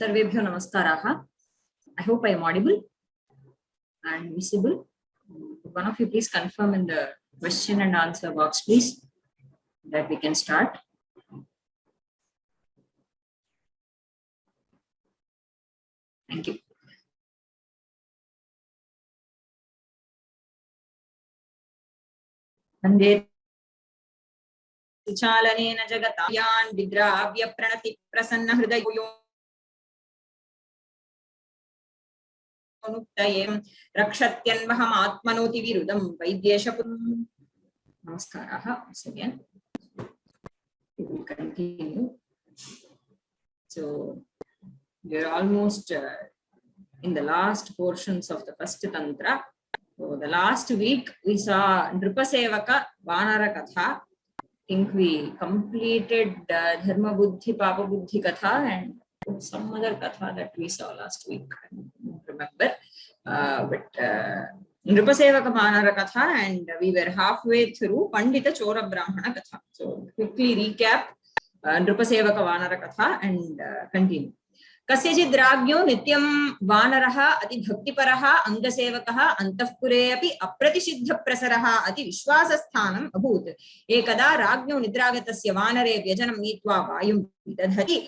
Sarvebhyo namaskaraha. I hope I am audible and visible. One of you please confirm in the question and answer box, please, that we can start. Thank you. Vande chalanena jagatayan vidravya pranati prasanna hridayo Nuktayem Rakshatyanvaham Atmanoti Virudam Vaidyeshapun. Namaskaraha. Once again, we will continue. So, we are almost in the last portions of the first Tantra. So, the last week we saw Nripasevaka-vanara-katha. I think we completed Dharma Buddhi, Papa Buddhi Katha and some other katha that we saw last week. I don't remember. Nripasevaka-vanara-katha, and we were halfway through Pandita Chora Brahmana Katha. So quickly recap Nripasevaka-vanara-katha and continue. Kasyajid ragyo nityam vanaraha ati bhaktiparaha angasevakaha antahpure api apratisiddha prasaraha ati vishwasasthanam abhut. Ekada ragyo nidragatasya vanare vyajanam nitva vayum vidadhati.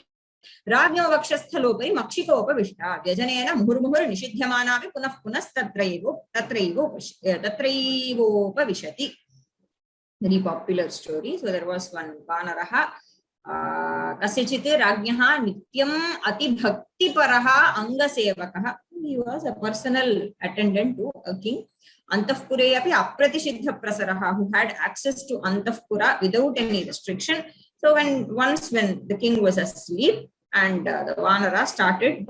Ragyo vakshasthalopai makshikopavishtha vyajanena muhurmuhur nishidhyamanapi punah tatraivopavishati. Very popular story. So there was one vanaraha kasyachit ragyaha nityam ati bhakti paraha angasevakaha. He was a personal attendant to a king. Antahpure api apratisiddha prasaraha, who had access to Antahpura without any restriction. So once when the king was asleep and the Vanara started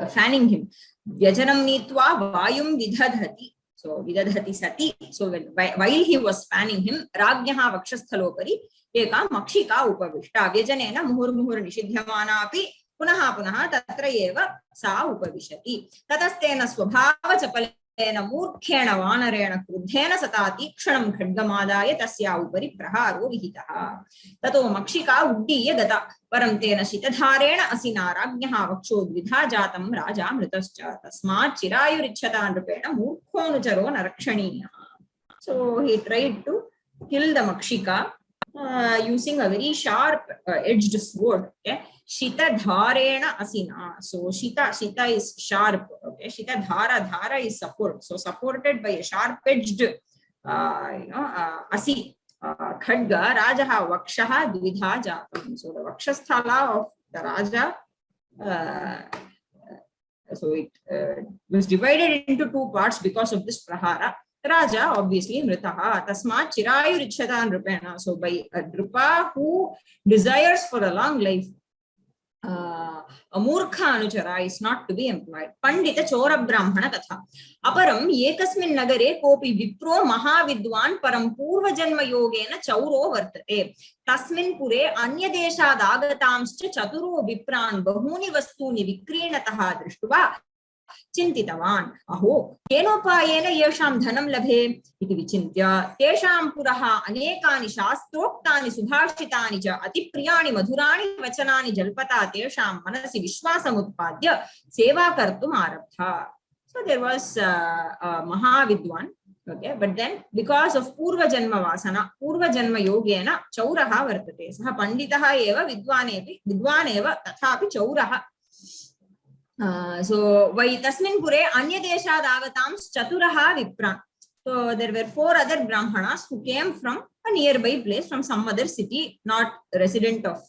fanning him, Vyajanam nitva vayum vidadhati. So vidadhati sati. So while he was fanning him, Ragyaha vakshasthalopari eka makshika upavishta vyajanena muhur nishidhyamana api punaha tatra eva sa upavishati. Tatastena swabhava chapale मूर्खेण वानरेण क्रुद्धेन सता तीक्ष्णं खड्गमादाय तस्या उपरि प्रहारो विहितः. ततो मक्षिका उड्डीय गता. परं तेन शितधारेण असिना राज्ञः वक्षोद्विधा जातं राजा मृतश्च. तस्मात् चिरायुरिच्छता नृपेण मूर्खोऽनुचरो न रक्षणीयः. So he tried to kill the makshika using a very sharp edged sword. Okay. Shita dharena asina. So shita is sharp. Okay. Shita dhara is support. So supported by a sharp edged asi khadga rajaha vakshaha dvidha jatam. So the vakshasthala of the raja, so it was divided into two parts because of this prahara. Raja obviously mritaha tasmat chirayurichhata nripena. So by a nripa who desires for a long life, a murkha anuchara is not to be employed. Pandita Chora Brahmana Katha. Aparam ekasmin nagare kopi vipro mahavidwan param purva janma yogena chauro vartate. Tasmin pure anya deshad agatamscha chaturo vipran bahuni vastuni vikrinataha drishtuva चिन्तितवान्. अहो केनोपायेन येषां धनं लभे इति विचिन्त्य तेषां पुरः अनेकानि शास्त्रोक्तानि सुभाषितानि च अतिप्रियाणि मधुराणि वचनानि जल्पता तेषां मनसि विश्वासमुत्पाद्य सेवा कर्तुम् आरब्धा. So there was a Mahavidwan, okay, but then because of Purva Janma Vasana, Purva Janma Yogena Chauraha Vartate. Saha Panditaha eva Vidwan eva tathapi Chauraha. So why tasmin pure anya deshad agatams chaturaha vipran. So there were 4 other brahmanas who came from a nearby place, from some other city, not resident of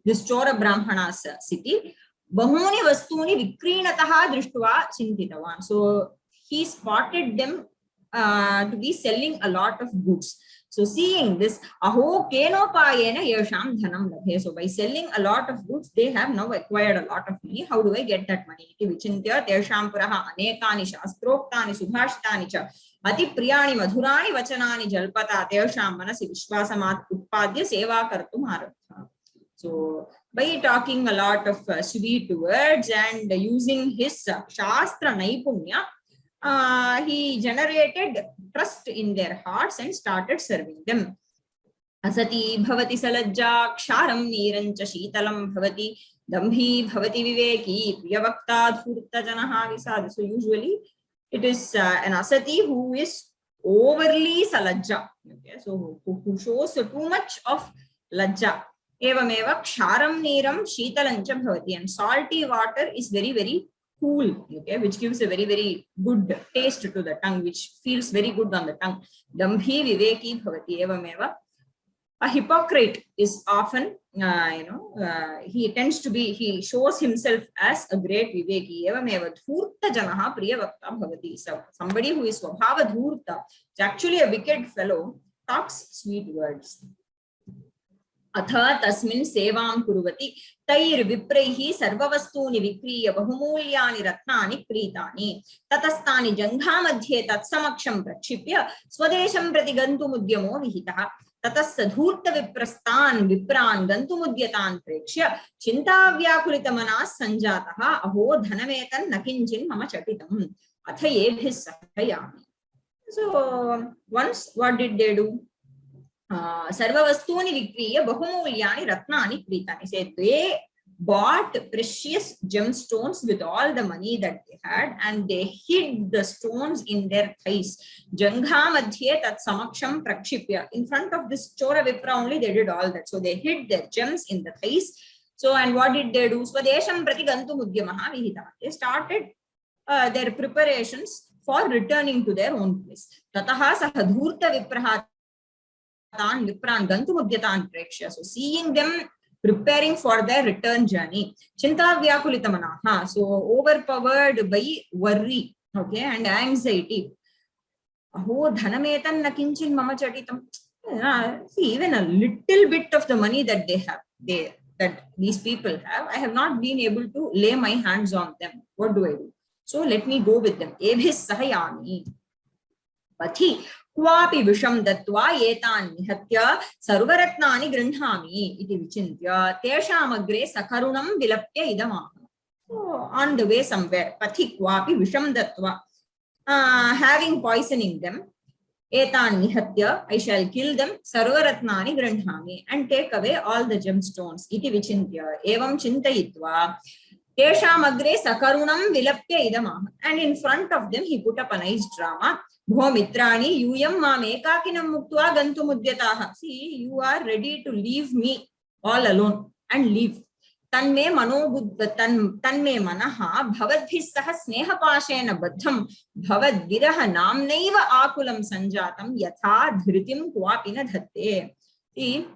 this Chora Brahmana's city. Bahuni vastuni vikrinataha drishtva chintitavan. So he spotted them to be selling a lot of goods. So seeing this, aho kenopayena yesham dhanam labhe. So by selling a lot of goods, they have now acquired a lot of money. How do I get that money? Iti vichintya tesham puraha anekani shastroktani subhashitani cha ati priyani madhurani vachanani jalpata tesham manasi vishwasamat utpadya seva kartum arabdha. So by talking a lot of sweet words and using his shastra naipunya, he generated trust in their hearts and started serving them. असती भवति सलज्जा क्षारं नीरं च शीतलं भवति दम्भी भवति विवेकी प्रियवक्ता धूर्तजनः विषाद. So usually it is an asati who is overly salajja. Okay, so who shows too much of lajja. Evameva ksharam neeram sheetalam cha bhavati, and salty water is very very cool, okay, which gives a very very good taste to the tongue, which feels very good on the tongue. Dambhi viveki bhavati. Evameva a hypocrite is often he tends to be, he shows himself as a great viveki. Evameva dhurta janaha priyavakta bhavati. So somebody who is svabhava dhurta, is actually a wicked fellow, talks sweet words. अथ तस्मिन् सेवां कुर्वति तैर्विप्रैः सर्ववस्तूनि विक्रीय बहुमूल्यानि रत्नानि क्रीतानि ततस्तानि जङ्घामध्ये तत्समक्षं प्रक्षिप्य स्वदेशं प्रति गन्तुमुद्यमो विहितः. ततः धूर्तविप्रस्तान् विप्रान् गन्तुमुद्यतान् प्रेक्ष्य चिन्ताव्याकुलितमनः सञ्जातः. अहो धनमेतन् न किञ्चिन् मम चटितम् अथ एभिः सह यामि. So once what did they do? Sarvavastuni vikriya bahumulyani ratnani kritani. Say they bought precious gemstones with all the money that they had, and they hid the stones in their thighs. Jangha madhye tat samaksham prakshipya. In front of this Chora Vipra only they did all that. So they hid their gems in the thighs. So, and what did they do? Swadesham prati gantum udyamaha vihita. They started their preparations for returning to their own place. Tataha saha dhurta vipraha Vipran Gantumudyatan Prekshya. So seeing them preparing for their return journey. Chinta Vyakulitamanaha. So overpowered by worry, okay, and anxiety. Aho dhanametan nakinchin mama chatitam. See, even a little bit of the money that they have, that these people have, I have not been able to lay my hands on them. What do I do? So let me go with them. Ebhis sahayami. Pathi क्वापि विषं दत्वा एतान् निहत्य सर्वरत्नानि गृह्णामि इति विचिन्त्य तेषामग्रे सकरुणं विलप्य इदमाह. So on the way somewhere, pathi क्वापि विषं दत्वा, having poisoning them, etan nihatya, I shall kill them, sarvaratnani grandhami, and take away all the gemstones iti vichintya evam chintayitva tesham agre sakarunam vilapya idamah. And in front of them he put up a nice drama. Bho mitrani yuyam mam ekakinam muktva gantumudyataha. See, you are ready to leave me all alone and leave. Tanme manobuddha tanme manaha bhavadbhis saha snehapashena baddham bhavad viraha namnaiva akulam sanjatam yatha dhritim kvapina dhatte. See,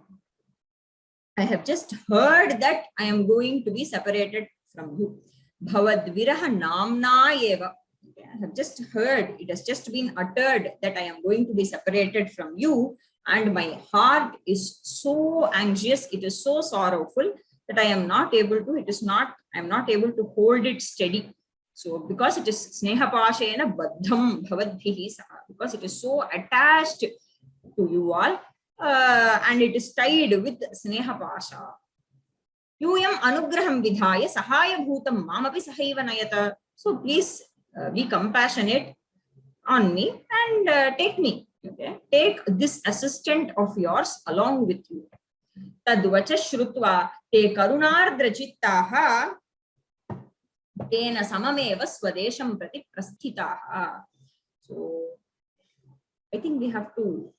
I have just heard that I am going to be separated from you. Bhavad viraha namna eva. I have just heard, it has just been uttered that I am going to be separated from you, and my heart is so anxious, it is so sorrowful that I am not able to hold it steady. So because it is snehapashena baddham bhavadbhihi saha, because it is so attached to you all, and it is tied with snehapasha. Yuyam anugraham vidhaya sahaya bhutam mamapi sahaiva nayata. So please be compassionate on me and take me. Okay, take this assistant of yours along with you. Tadvacha shrutva te karunardra chittaha tena samameva swadesham prati prasthitaha. So I think we have to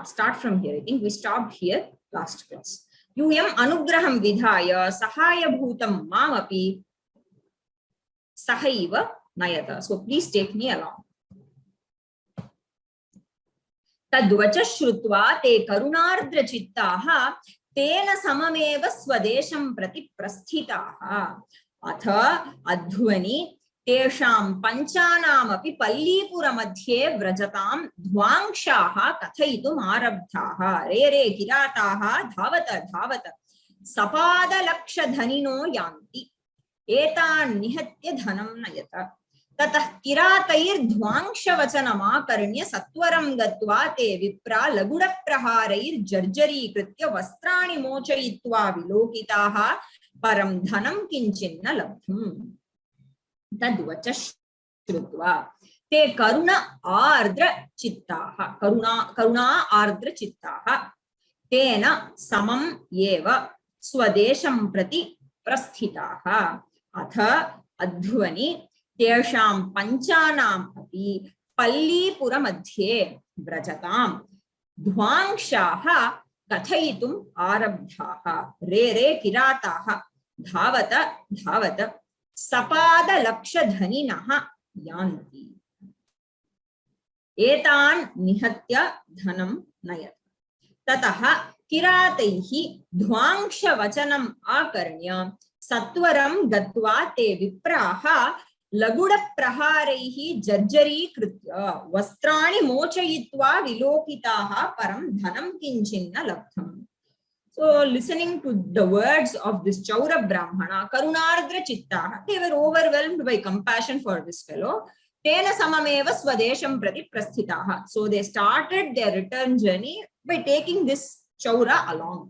start from here. I think we stopped here last class. Yuyam anugraham vidhaya sahaya bhutam mamapi sahaiva nayata. So please take me along. Tadvacha shrutva te karunardra chittaha tena samameva swadesham prati prasthitaha. Atha adhvani tesham panchanam api pallipura madhye vrajatam dhvangshaha kathayitum arabdhaha re re kirataha dhavata dhavata sapada laksha dhanino yanti etan nihatya dhanam nayata. Tatah kiratair dhvangsha vachanamakarnya satwaram gatva te vipra laguda praharair jarjari kritya vastrani mochayitva vilokitaha param dhanam kinchinna labdham. Tadvacha shrutva te karuna ardra chittaha karuna ardra chittaha tena samam eva swadesham prati prasthitaha atha adhvani tesham panchanam api pallipura madhye vrajatam dhvangshaha kathayitum arabdhaha re re kirataha dhavata dhavata sapada laksha dhaninaha yanti etan nihatya dhanam nayat ततः किरातैः ध्वांश वचनम् आकर्ण्य सत्वरं गत्वा ते विप्राः लगुडप्रहारैः जर्जरीकृत्य वस्त्राणि मोचयित्वा विलोकिताः परं धनं किञ्चिन्न लब्धम्. So listening to the words of this Chaura Brahmana, Karunardra Chittaha, they were overwhelmed by compassion for this fellow. Tena samameva swadesham prati prasthitaha. So they started their return journey by taking this Chaura along.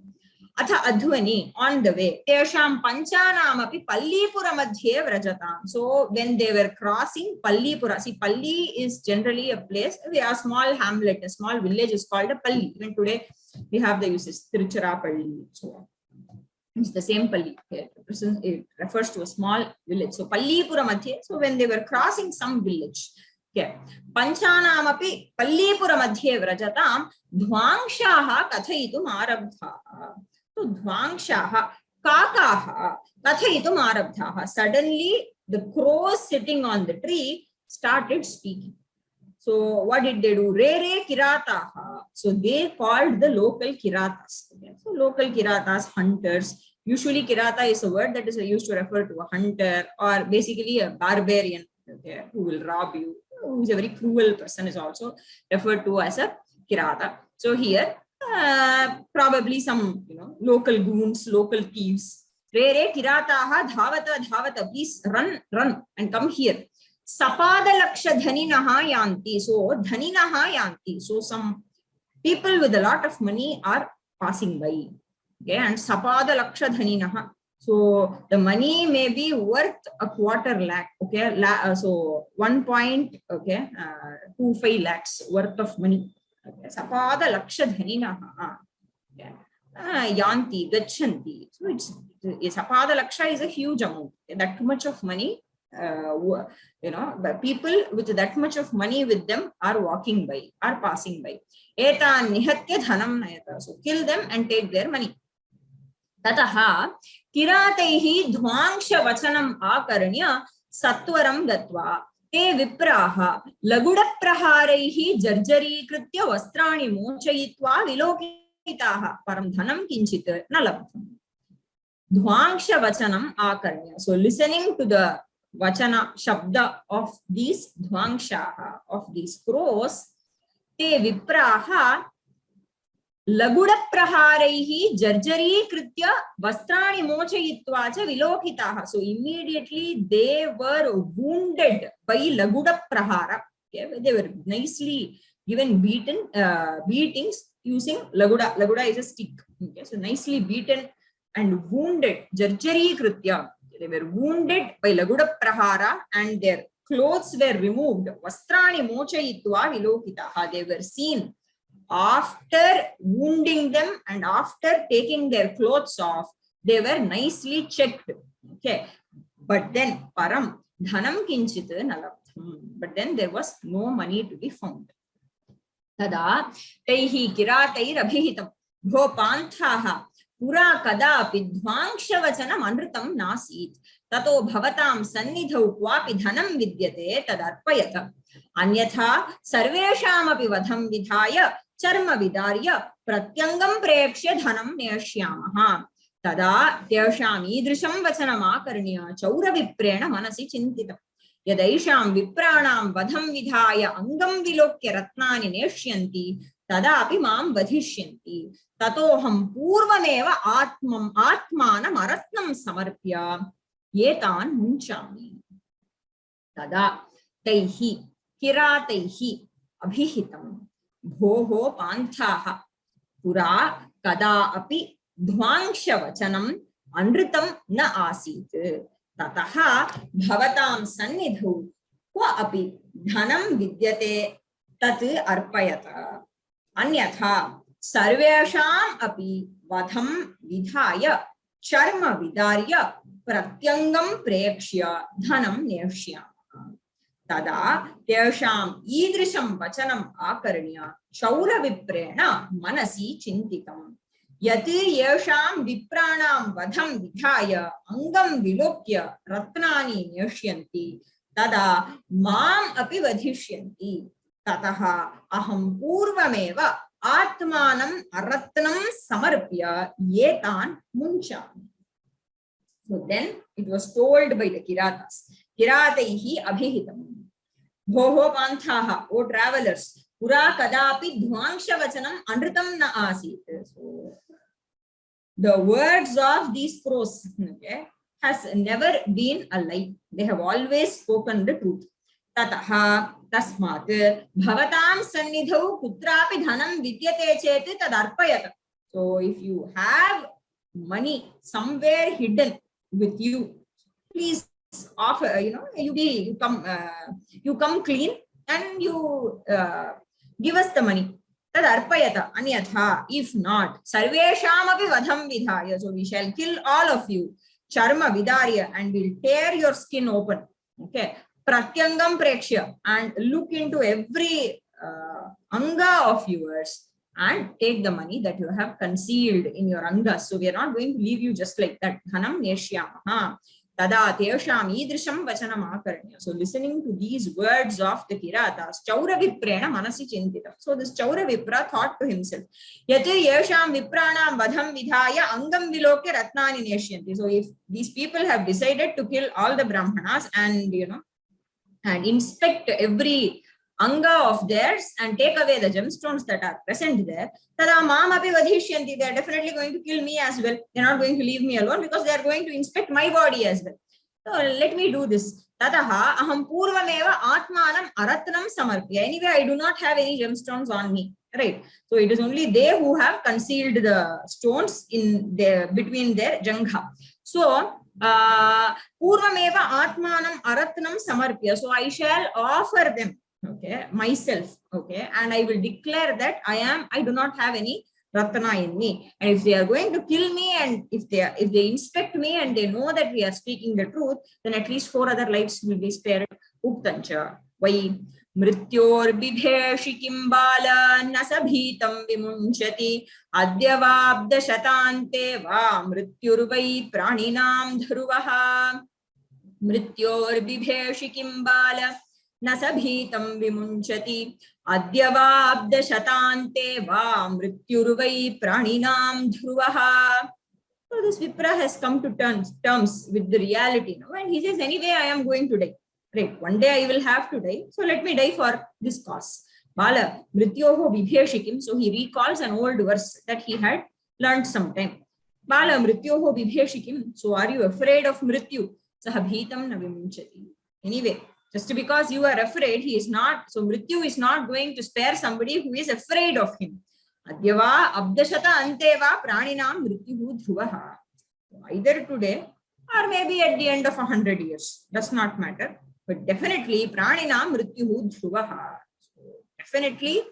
Atha adhvani, on the way, tesham panchanam api pallipura madhye vrajatam. So when they were crossing Pallipura, see Palli is generally a place, a small hamlet, a small village is called a Palli. Even today we have the uses Tiruchirappalli, so on. It's the same Palli. It refers to a small village. So Pallipura madhye. So when they were crossing some village, okay, panchanam api Pallipura madhye vrajatam dhvangshaha kathayitum arabdhaha. So dhvangshaha, kakaha kathayitum arabdhaha. Suddenly the crows sitting on the tree started speaking. So what did they do? Re re kirataha. So they called the local kiratas. Okay. So local kiratas, hunters. Usually kirata is a word that is used to refer to a hunter or basically a barbarian, okay, who will rob you, who is a very cruel person, is also referred to as a kirata. So here probably some local goons, local thieves. Re re kirataha dhavata dhavata, please run and come here. Sapada laksha dhaninaha yanti. So dhaninaha yanti. So some people with a lot of money are passing by. Okay, and sapada laksha dhaninaha. So the money may be worth a quarter lakh. Okay, so 1.25 lakhs worth of money. Okay, sapada laksha dhaninaha. Okay. Yanti gachanti. So it's sapada laksha is a huge amount. Okay, that much of money. But people with that much of money with them are walking by, are passing by. Etan nihatya dhanam nayata. So kill them and take their money. Tataha kirataihi dhvangsha vachanam akarnya satwaram gatva te vipraha laguda praharaihi jarjarikritya vastrani mochayitva vilokitaha param dhanam kinchit na labdham. Dhvangsha vachanam akarnya. So listening to the vachana shabda of these dhvangshaha, of these crows, te vipraha laguda praharaihi jarjarikritya vastrani mochayitva cha vilokitaha. So immediately they were wounded by laguda prahara. Okay, they were nicely given beatings using laguda. Laguda is a stick. Okay, so nicely beaten and wounded, jarjarikritya. They were wounded by laguda prahara and their clothes were removed. Vastrani mochayitva vilokitaha. They were seen after wounding them and after taking their clothes off. They were nicely checked. Okay, but then param dhanam kinchit nalabdham. But then there was no money to be found. Tada taihi kiratair abhihitam bho panthaha pura kadapi dhvangshavachanam anritam nasit tato bhavatam sannidhau kvapi dhanam vidyate tadarpayata anyatha sarveshamapi vadham vidhaya charma vidarya pratyangam prekshya dhanam neshyamaha tada tesham idrisham vachanam akarnya chaura viprena manasi chintitam yadaisham vipranam vadham vidhaya angam vilokya ratnani neshyanti tadapi mam vadhishyanti tatoham purvameva atmanam aratnam samarpya etan munchami. Tada taihi kirataihi abhihitam bhoho panthaha pura kada api dhvangsha vachanam anritam na asit tataha bhavatam sannidhu kva api dhanam vidyate tat arpayata anyatha sarvesham api vadham vidhaya charma vidarya pratyangam prekshya dhanam neshyama. Tada tesham idrisham vachanam akarnya chaura viprena manasi chintitam. Yati yesham vipranam vadham vidhaya angam vilokya ratnani neshyanti tada mam api vadhishyanti. Tataha aham purvameva atmanam aratnam samarpya yetan munchami. So then it was told by the Kiratas. Kirataihi abhihitam. Bhoho panthaha, O travelers, pura kadapi dhvangsha vachanam anritam na asit. So the words of these crows, okay, has never been a lie. They have always spoken the truth. Tataha tasmat bhavatam sannidhau kutrapi dhanam vidyate cheti tadarpayata. So if you have money somewhere hidden with you, please offer, you come clean and you give us the money. Tad arpayata anyatha, if not, sarvesham api vadham vidhaya, so we shall kill all of you, charma vidarya, and we'll tear your skin open. Okay, pratyangam prekshya, and look into every anga of yours and take the money that you have concealed in your angas. So we are not going to leave you just like that. Dhanam neshyamaha. Tada tesham idrisham vachanam akarnya. So listening to these words of the Kiratas, Chaura Viprena manasi chintitam. So this Chaura Vipra thought to himself, Yati yesham vipranam vadham vidhaya angam viloke ratnani neshyanti. So if these people have decided to kill all the Brahmanas and, and inspect every anga of theirs and take away the gemstones that are present there, tada mam api vadhishyanti, they are definitely going to kill me as well. They are not going to leave me alone because they are going to inspect my body as well. So let me do this. Tataha aham purvameva atmanam aratnam samarpya. Anyway, I do not have any gemstones on me, right? So it is only they who have concealed the stones in their between their jangha. So purvameva atmanam aratnam samarpya. So I shall offer them, okay, myself, okay, and I will declare that I do not have any ratna in me, and if they are going to kill me, and if they inspect me and they know that we are speaking the truth, then at least 4 other lives will be spared. Uktancha vai mrityor bidheshi kimbala nasabhitam vimunchati adyavabda shatante va mrityur vai praninam dharuvaha. Mrityor bidheshi kimbala nasabhitam vimunchati adyavabda shatante va mrityurvai praninam dhruvaha. So this Vipra has come to terms with the reality now, and he says, anyway, I am going to die. Right, one day I will have to die, so let me die for this cause. Bala mrityoho bibheshikim. So he recalls an old verse that he had learned sometime. Bala mrityoho bibheshikim. So are you afraid of mrityu? Sahabhitam na vimunchati. Anyway, just because you are afraid, he is not. So Mrityu is not going to spare somebody who is afraid of him. Adyava abdashata anteva praninam mrityuhu dhruvaha. Either today or maybe at the end of 100 years. Does not matter. But definitely praninam mrityuhu dhruvaha. So definitely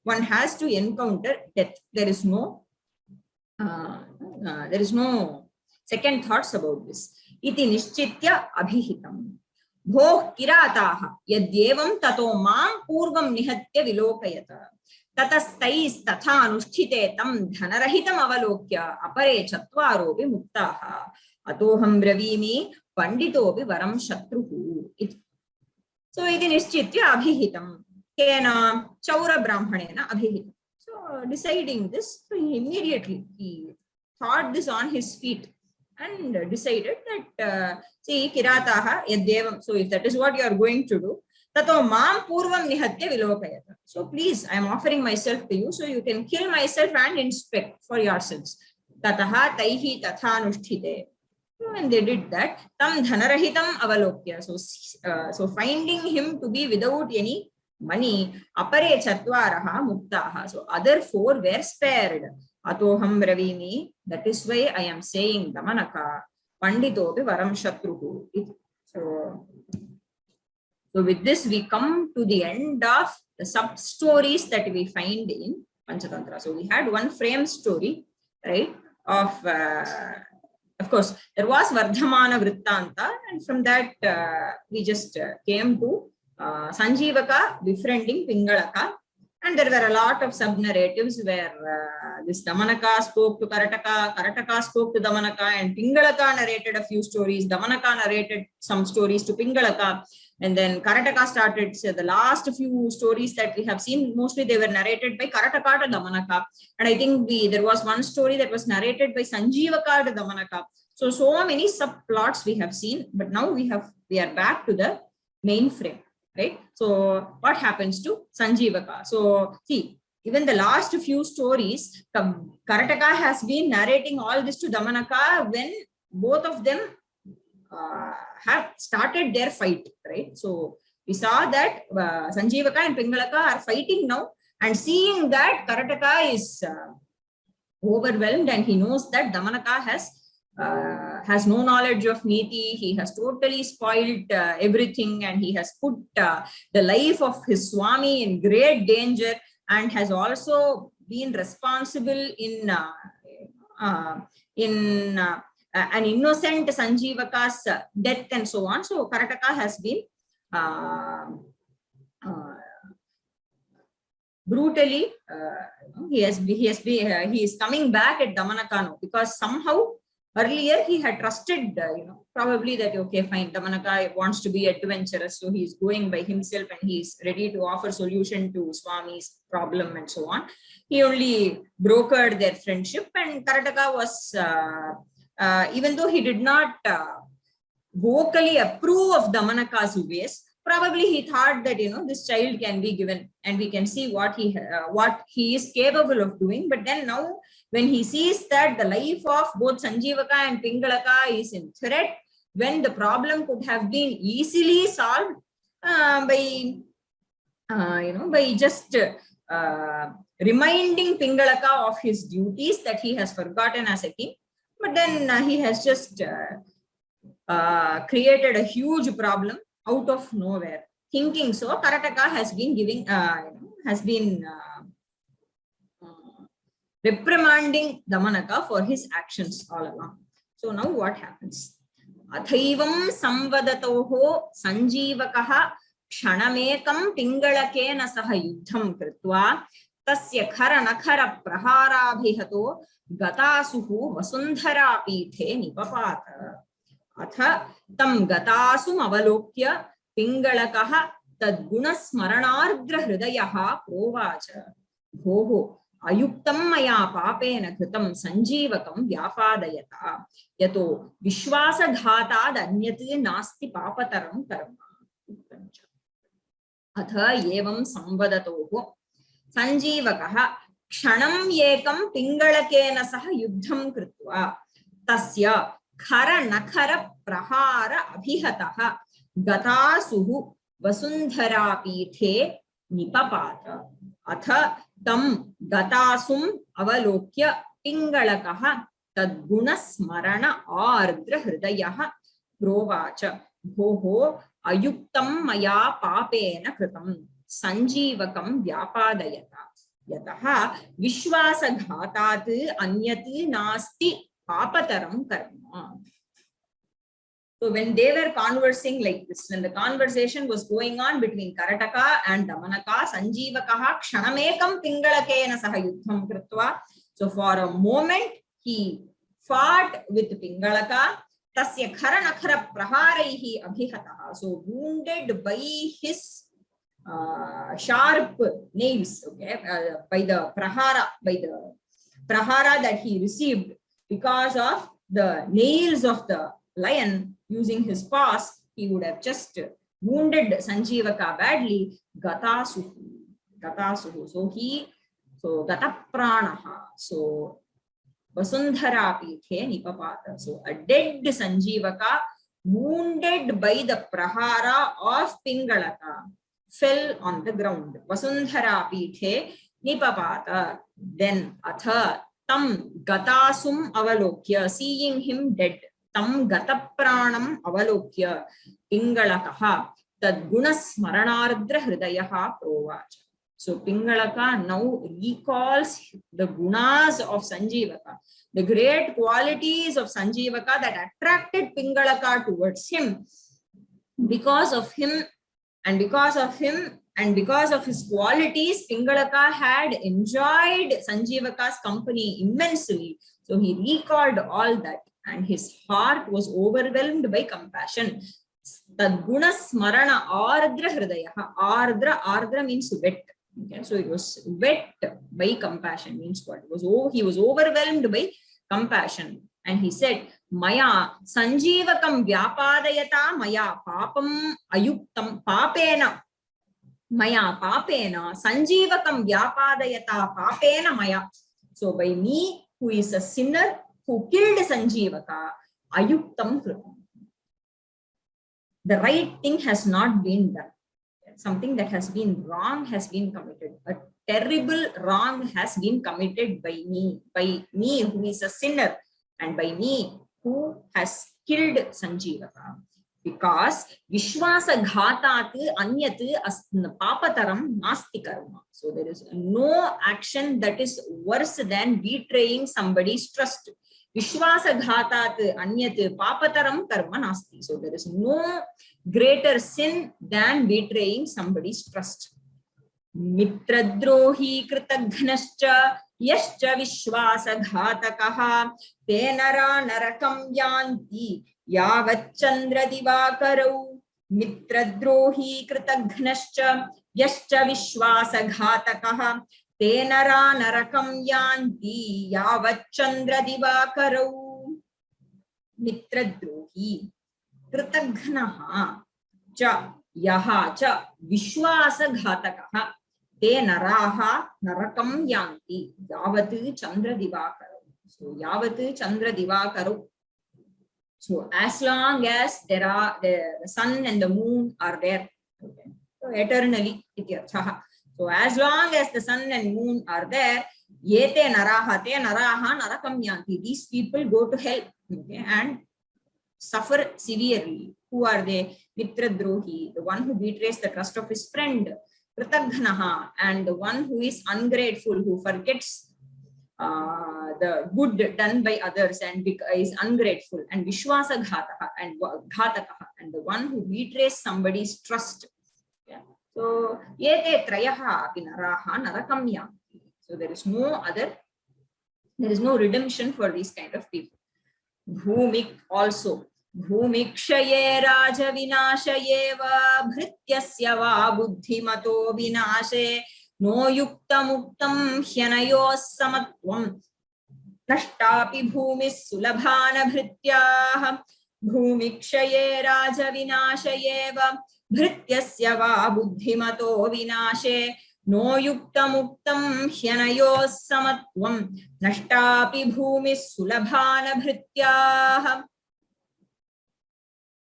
one has to encounter death. There is no second thoughts about this. Iti nishchitya abhihitam. Bhoh kirataha yadyevam tato mam purvam nihatya vilokayata tatastais tatha anusthite tam dhanarahitam avalokya apare chatvaropi muktaha atoham bravimi panditopi varam shatruhu. So iti nishchitya abhihitam kena chaura brahmanena abhihitam. So deciding this, so he immediately thought this on his feet and decided that see kirataha yadyevam. So if that is what you are going to do, tato mam purvam nihatya vilokayata. So please, I am offering myself to you, so you can kill myself and inspect for yourselves. Tataha taihi tatha anusthite. When they did that, tam dhanarahitam avalokya. So finding him to be without any money, apare chatvaraha muktaha. So other 4 were spared. Atoham bravimi. That is why I am saying Damanaka Panditopi Varam Shatruhu. So with this we come to the end of the sub stories that we find in Panchatantra. So we had one frame story, right? Of course, there was Vardhamana Vrittanta, and from that we just came to Sanjeevaka befriending Pingalaka. And there were a lot of sub-narratives where this Damanaka spoke to Karataka, Karataka spoke to Damanaka, and Pingalaka narrated a few stories. Damanaka narrated some stories to Pingalaka. And then Karataka started, so the last few stories that we have seen, mostly they were narrated by Karataka to Damanaka. And I think there was one story that was narrated by Sanjeevaka to Damanaka. So many subplots we have seen, but now we are back to the main frame. Right? So what happens to Sanjeevaka? So see, even the last few stories, Karataka has been narrating all this to Damanaka when both of them have started their fight, right? So we saw that Sanjeevaka and Pingalaka are fighting now, and seeing that Karataka is overwhelmed and he knows that Damanaka has no knowledge of Niti. He has totally spoiled everything, and he has put the life of his Swami in great danger, and has also been responsible in an innocent Sanjeevaka's death and so on. So Karataka has been brutally, he is coming back at Damanaka now, because somehow earlier he had trusted, probably that, okay, fine, Damanaka wants to be adventurous, so he's going by himself and he's ready to offer solution to Swami's problem and so on. He only brokered their friendship, and Karataka was, even though he did not vocally approve of Damanaka's ways, probably he thought that, this child can be given and we can see what he is capable of doing. But then now, when he sees that the life of both Sanjeevaka and Pingalaka is in threat, when the problem could have been easily solved by just reminding Pingalaka of his duties that he has forgotten as a king, but then he has just created a huge problem out of nowhere. Thinking so, Karataka has been reprimanding Damanaka for his actions all along. So now what happens? Athaivam samvadatoho Sanjeevakaha kshanamekam Pingalakena saha yuddham kritva tasya khara nakhara praharabhihato gatasuhu vasundhara pithe nipapata. Atha tam gatasum avalokya Pingalakaha tadgunasmaranardra hridayaha provacha bhoho ayuktam maya papena kritam Sanjeevakam vyapadayata yato vishwasaghatad anyati nasti papataram karma. Atha evam samvadatoho Sanjeevakaha kshanam ekam Pingalakena saha yuddham kritva tasya khara nakhara prahara abhihataha gatasuhu vasundhara pithe nipapata. Atha tam gatasum avalokya Pingalakaha tadgunasmarana ardra hridayaha provacha bhoho ayuktam maya papena kritam Sanjeevakam vyapadayata yataha vishwasaghatat anyati nasti papataram karma. So when they were conversing like this, when the conversation was going on between Karataka and Damanaka, Sanjeevakaha kshanamekam Pingalakena saha yuddham kritva. So for a moment he fought with Pingalaka. Tasya khara nakhara praharaihi abhihataha. So wounded by his sharp nails, okay, by the prahara that he received because of the nails of the lion using his paws, he would have just wounded Sanjeevaka badly. Gatasuhu. So gatapranaha. So Vasundhara pithe nipapata. So a dead Sanjeevaka, wounded by the prahara of Pingalaka, fell on the ground. Vasundhara pithe nipapata. Then atha tam gatasum avalokya, seeing him dead, tam gatapranam avalokya Pingalakaha tadgunasmaranardra hridayaha provacha. So Pingalaka now recalls the gunas of Sanjeevaka, the great qualities of Sanjeevaka that attracted Pingalaka towards him. Because of him and because of him and because of his qualities, Pingalaka had enjoyed Sanjeevaka's company immensely. So he recalled all that and his heart was overwhelmed by compassion. Tadguna smarana ardra hridayaha. Ardra means wet. Okay, so it was wet by compassion. Means what? He was overwhelmed by compassion. And he said, Maya Sanjeevakam Vyapadayata Maya Papam Ayuktam Papena. Maya Papena Sanjeevakam Vyapadayata Papena Maya. So by me, who is a sinner, who killed Sanjeevaka, Ayuktam Kritam. The right thing has not been done. Something that has been wrong has been committed. A terrible wrong has been committed by me who is a sinner, and by me who has killed Sanjeevaka. Because Vishwasaghatat anyat papataram nasti karma. So there is no action that is worse than betraying somebody's trust. Vishwasaghatat anyat papataram karma nasti. So there is no greater sin than betraying somebody's trust. Mitradrohi kritaghnascha yascha vishwasaghatakaha tenara narakam yanti yavat-chandra divakarau. Mitradrohi kritaghnascha yascha vishwasaghatakaha tenara narakam yanti yavat-chandra divakarau. Mitradrohi Kritaghnaha cha yaha cha vishwasaghatakaha te naraha narakam yanti yavatu chandra divakaru. So yavatu chandra divakaru. So as long as there are the sun and the moon are there, okay, so eternally ityarthaha. So as long as the sun and moon are there, yete naraha te naraha narakam yanti. These people go to hell, okay, and suffer severely. Who are they? Mitradrohi, the one who betrays the trust of his friend. Kritaghnaha, and the one who is ungrateful, who forgets the good done by others and is ungrateful. And Vishwasaghataka and Ghatakaha, and the one who betrays somebody's trust. Yeah. So yete trayaha api naraha narakam yanti. So there is no redemption for these kind of people. Bhumik also. Bhumikshaye raja vinashaye va bhrityasya va buddhimato vinashe no yukta muktam hyanayos samatvam nashtapi bhumis sulabhana bhrityah. Bhumikshaye raja vinashaye va bhrityasya va buddhimato vinashe no yukta muktam hyanayos samatvam nashtapi bhumis sulabhana bhrityah.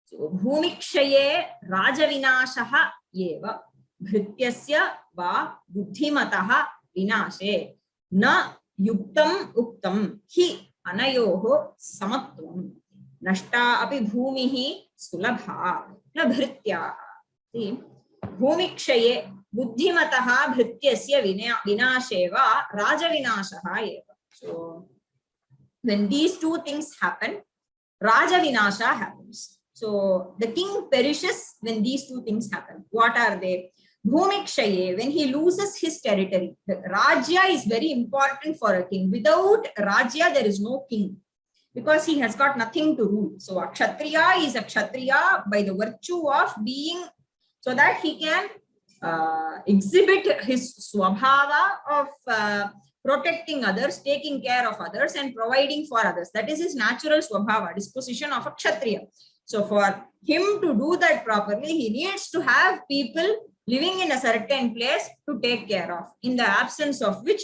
So bhumikshaye rajavinashaha eva bhrityasya va buddhimataha vinashe na yuktam uktam hi anayoho samatvam nashta api bhumihi sulabha na bhrityaha. See, bhumikshaye buddhimataha bhrityasya vinashe va rajavinashaha eva. So when these two things happen, rajavinasha happens. So the king perishes when these two things happen. What are they? Bhumikshaye, when he loses his territory. The Rajya is very important for a king. Without Rajya, there is no king, because he has got nothing to rule. So a Kshatriya is a Kshatriya by the virtue of being, so that he can exhibit his swabhava of protecting others, taking care of others, and providing for others. That is his natural swabhava, disposition of a Kshatriya. So for him to do that properly, he needs to have people living in a certain place to take care of, in the absence of which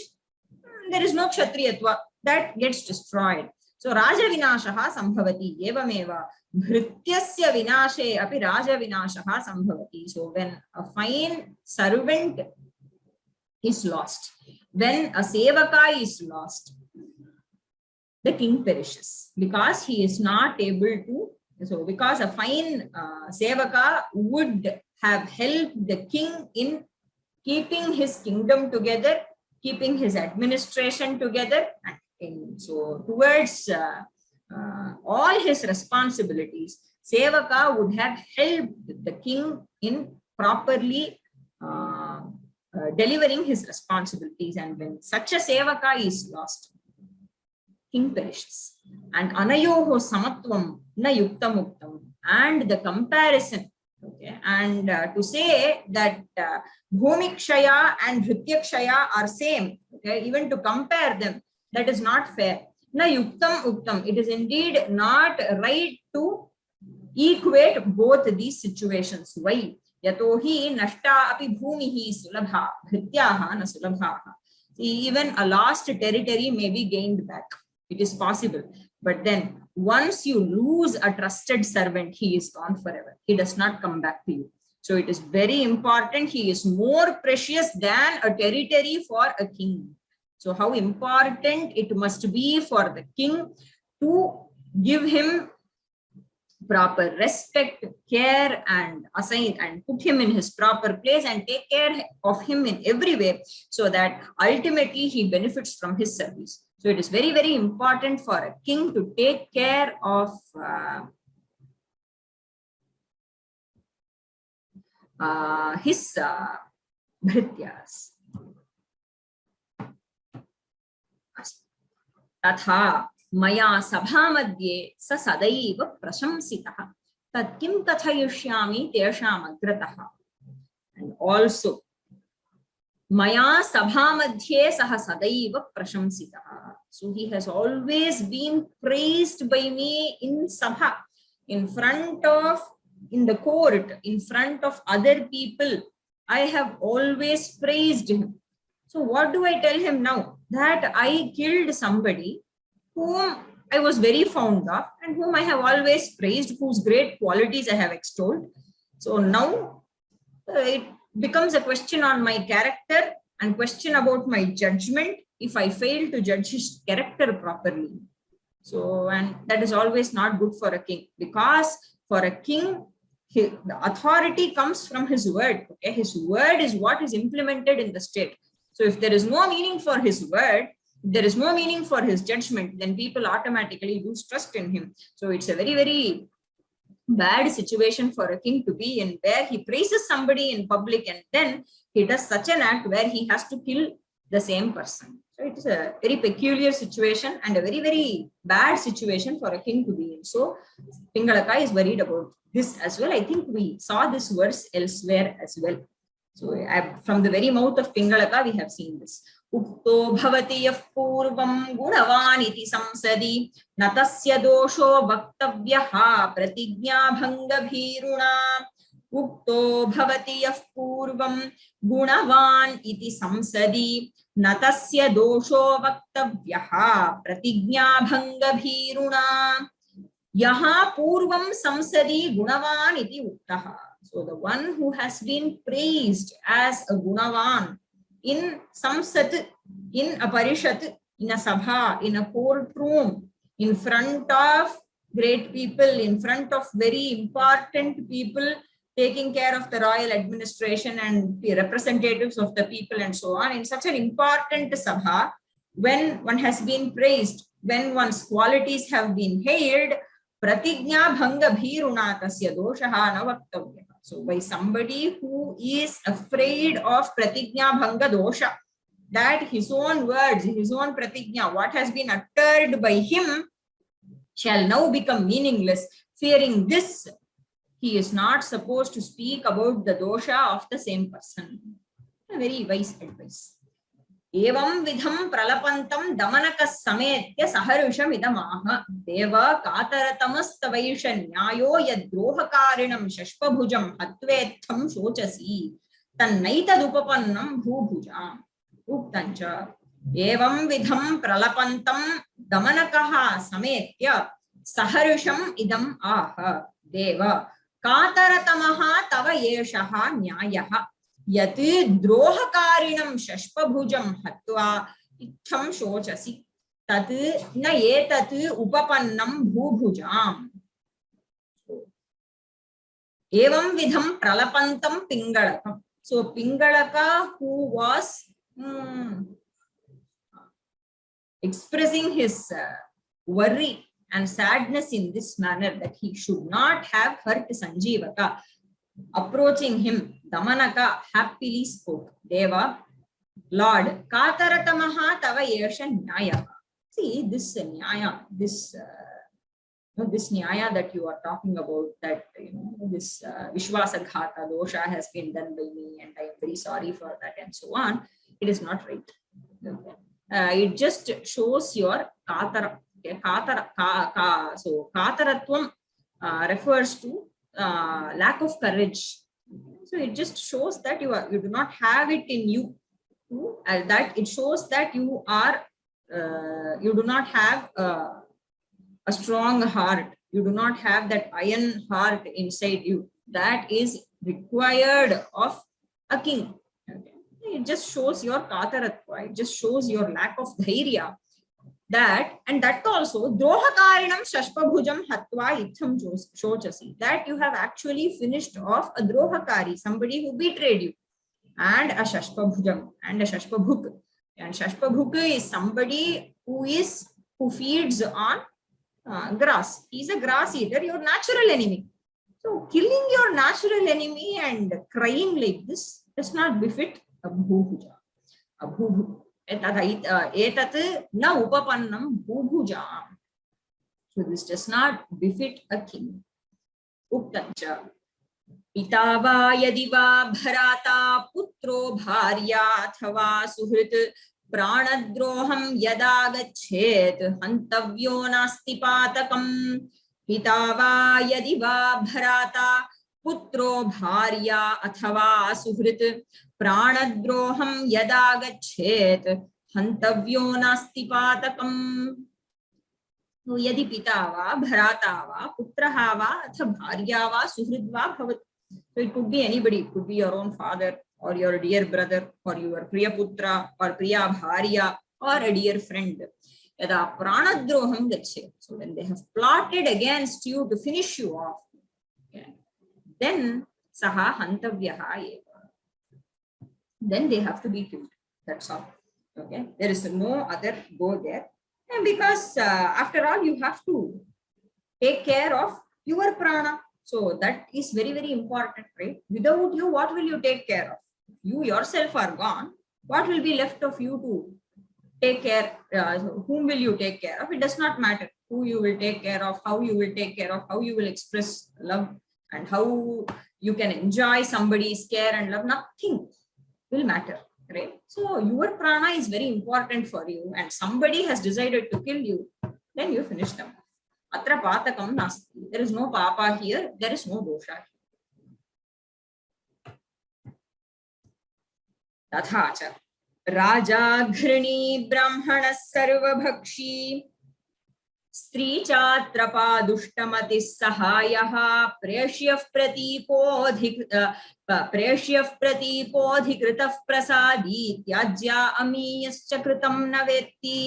there is no Kshatriyatva, that gets destroyed. So Raja Vinashaha Sambhavati Evameva Bhrityasya Vinashe api Raja Vinashaha Sambhavati. So when a fine servant is lost, when a Sevaka is lost, the king perishes, because he is not able to. So because a fine Sevaka would have helped the king in keeping his kingdom together, keeping his administration together, and so towards all his responsibilities, Sevaka would have helped the king in properly delivering his responsibilities. And when such a Sevaka is lost, king perishes. And anayoho samatvam na yuktam uktam. And the comparison, okay, and to say that bhumikshaya and dhrityakshaya are same, okay, even to compare them, that is not fair. Na yuktam uktam. It is indeed not right to equate both these situations. Why? Yatohi nashta api bhumihi sulabha, dhrityaha na sulabha. Even a lost territory may be gained back. It is possible. But then once you lose a trusted servant, he is gone forever. He does not come back to you. So it is very important. He is more precious than a territory for a king. So how important it must be for the king to give him proper respect, care, and assign and put him in his proper place and take care of him in every way, so that ultimately he benefits from his service. So it is very, very important for a king to take care of his dhrityas. Tatha maya sabha madhye sa sadaiva prashamsitaha tat kim kathayishyami tesham agrataha. And also maya sabha madhye saha sadaiva prashamsitaha. So he has always been praised by me in sabha, in the court, in front of other people. I have always praised him. So what do I tell him now? That I killed somebody whom I was very fond of and whom I have always praised, whose great qualities I have extolled. So now it becomes a question on my character and question about my judgment if I fail to judge his character properly. So, and that is always not good for a king, because for a king, the authority comes from his word. Okay? His word is what is implemented in the state. So if there is no meaning for his word, there is no meaning for his judgment, then people automatically lose trust in him. So it's a very, very bad situation for a king to be in, where he praises somebody in public and then he does such an act where he has to kill the same person. So it is a very peculiar situation and a very, very bad situation for a king to be in. So Pingalaka is worried about this as well. I think we saw this verse elsewhere as well. So from the very mouth of Pingalaka, we have seen this. Ukto bhavati yah purvam gunavan iti samsadi natasya dosho vaktavyaha pratignya bhanga bhiruna. Ukto bhavati yah purvam gunavan iti samsadi natasya dosho vaktavyaha pratignya bhanga bhiruna. Yaha purvam samsadi gunavan iti uktaha. So the one who has been praised as a gunavan in samsat, in a parishat, in a sabha, in a courtroom, in front of great people, in front of very important people taking care of the royal administration and the representatives of the people and so on, in such an important sabha, when one has been praised, when one's qualities have been hailed, pratignya bhanga bhiruna tasya doshaha na vaktavya. So by somebody who is afraid of pratignya bhanga dosha, that his own words, his own pratignya, what has been uttered by him shall now become meaningless. Fearing this, he is not supposed to speak about the dosha of the same person. A very wise advice. Evam vidham pralapantam damanakas sametya saharusham idamaha deva kataratamas nyayo yadrohakarinam shashpabhujam hatvetham shochasi tannaita dupapannam bhubhujam uktancha. Evam vidham pralapantam damanakaha sametya saharusham idam aha deva kataratamaha tava yeshaha nyayaha yati drohakarinam shashpabhujam hatva icham shochasi tat na etat upapannam bhubhujam. Evam vidham pralapantam Pingalakam. So Pingalaka, who was expressing his worry and sadness in this manner that he should not have hurt Sanjeevaka, approaching him, Damanaka happily spoke, Deva, Lord, Kataratamaha tava yesha nyaya. See, this nyaya, this nyaya that you are talking about, that this Vishwasaghatha dosha has been done by me and I am very sorry for that and so on, it is not right. Okay. It just shows your katara. Okay. So kataratvam refers to lack of courage. So it just shows that you do not have it in you. That it shows that you do not have a strong heart. You do not have that iron heart inside you that is required of a king. Okay. It just shows your kataratva. It just shows your lack of dhairya. That, and that also, drohakarinam shashpabhujam hatva itham shochasi. That you have actually finished off a drohakari, somebody who betrayed you, and a shashpabhujam, and a shashpabhuk. And shashpabhuk is somebody who feeds on grass. He is a grass eater, your natural enemy. So killing your natural enemy and crying like this does not befit a bhubhuja. A bhubhu. Etat na upapannam bhubhujam. So this does not befit a king. Uktancha. Pitava yadiva bharata putro bharya athava suhrit pranadroham yada gachet hantavyo nasti patakam. Pitava yadiva bharata putro bharya athava suhrit pranadroham yada gachet hantavyo nasti patakam. So yadi pita va bharata va putraha va atha bharya va suhrid va bhavat. So it could be anybody. It could be your own father or your dear brother or your priya putra or priya bharya or a dear friend. Yada pranadroham gachet. So when they have plotted against you to finish you off, okay, then saha hantavyaha eva. Then they have to be killed. That's all. Okay. There is no other go there. And because after all, you have to take care of your prana. So that is very, very important, right? Without you, what will you take care of? You yourself are gone. What will be left of you to take care? Whom will you take care of? It does not matter who you will take care of, how you will take care of, how you will express love, and how you can enjoy somebody's care and love. Nothing will matter, right? So your prana is very important for you, and somebody has decided to kill you, then you finish them. Atra patakam nasti. There is no papa here, there is no dosha here. Tathacha Raja Ghrani Brahmana Sarvabhakshi Stri Chatrapa Dushtamati Sahayaha Preshyav Pratipodhikritav Prasadi Tyajya Amiyascha Kritam Navetti.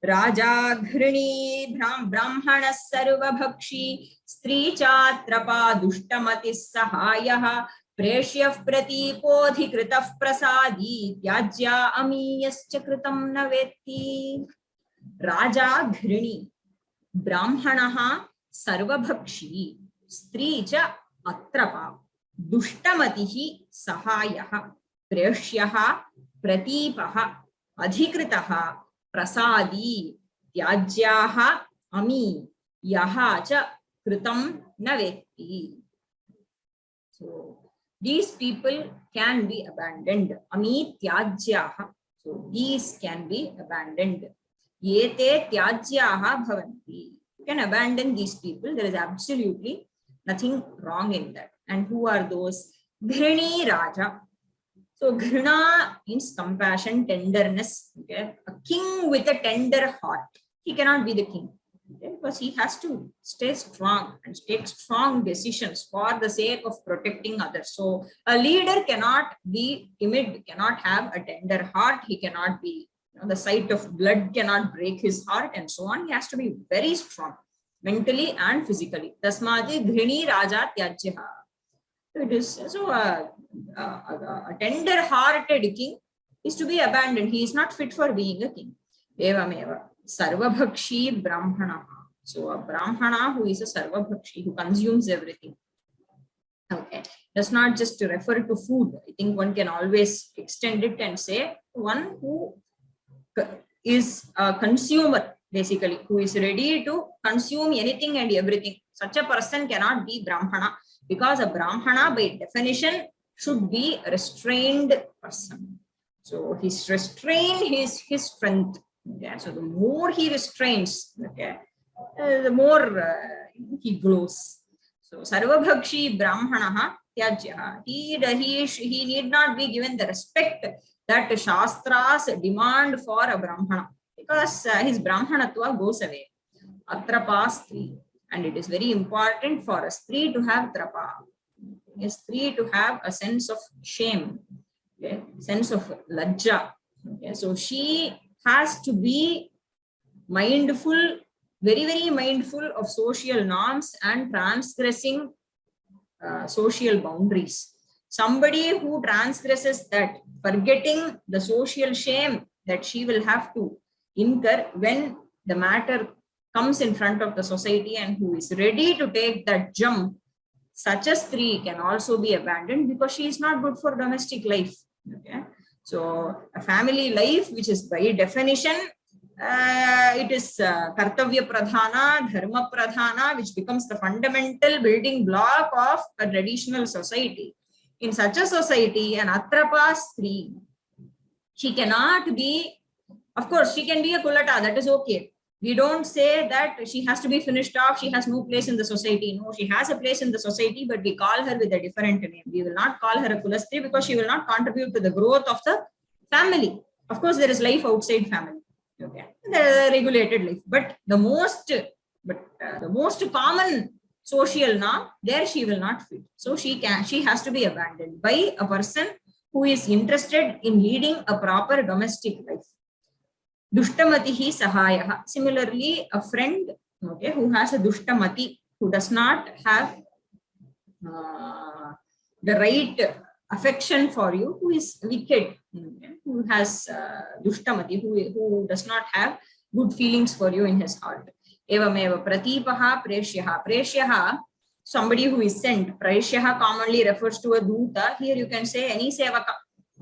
Raja Ghrani Brahmana Sarvabhakshi Stri Chatrapa Dushtamati Sahayaha Preshyav Pratipodhikritav Prasadi Tyajya Amiyascha Kritam Navetti. Raja Ghrani Brahmanaha Sarvabhakshi Stri Cha Atrapa Dushtamatihi Sahayaha Preshyaha Pratipaha Adhikritaha Prasadi Tyajyaha Ami Yaha Cha Kritam Navetti. So these people can be abandoned. Ami Tyajyaha. So these can be abandoned. Yete Tyajyaha Bhavanti. You can abandon these people. There is absolutely nothing wrong in that. And who are those? Ghrani Raja. So Ghrina means compassion, tenderness. Okay? A king with a tender heart. He cannot be the king. Okay? Because he has to stay strong and take strong decisions for the sake of protecting others. So a leader cannot be timid, cannot have a tender heart. He cannot be, the sight of blood cannot break his heart and so on. He has to be very strong, mentally and physically. Tasmati Ghrani Raja Tyajyaha. So it is, so a tender-hearted king is to be abandoned. He is not fit for being a king. Evameva sarvabhakshi brahmana. So a brahmana who is a sarvabhakshi, who consumes everything. Okay, does not just refer to food. I think one can always extend it and say one who is a consumer, basically, who is ready to consume anything and everything. Such a person cannot be brahmana, because a brahmana by definition should be a restrained person. So his restraint is his strength. Okay? So the more he restrains, okay, the more he glows. So sarvabhakshi brahmanaha tyajyaha. He need not be given the respect that shastras demand for a brahmana, because his brahmanatva goes away. Atrapa stri. And it is very important for a stri to have trapa. A stri to have a sense of shame, okay, sense of lajja. Okay, so she has to be mindful, very, very mindful of social norms and transgressing social boundaries. Somebody who transgresses that, forgetting the social shame that she will have to incur when the matter comes in front of the society, and who is ready to take that jump, such a stri can also be abandoned, because she is not good for domestic life. Okay, so a family life, which is by definition, it is kartavya pradhana, dharma pradhana, which becomes the fundamental building block of a traditional society. In such a society, an atrapa stri, she cannot be, of course, she can be a kulata, that is okay. We don't say that she has to be finished off, she has no place in the society. No, she has a place in the society, but we call her with a different name. We will not call her a kulastri, because she will not contribute to the growth of the family. Of course, there is life outside family. Okay, there is regulated life, but the most common social norm, there she will not fit. So she has to be abandoned by a person who is interested in leading a proper domestic life. Dushtamatihi sahayaha. Similarly, a friend, okay, who has a dushtamati, who does not have the right affection for you, who is wicked, okay, who has dushtamati, who does not have good feelings for you in his heart. Evameva pratipaha preshyaha. Preshyaha, somebody who is sent. Preshyaha commonly refers to a duta. Here you can say any sevaka.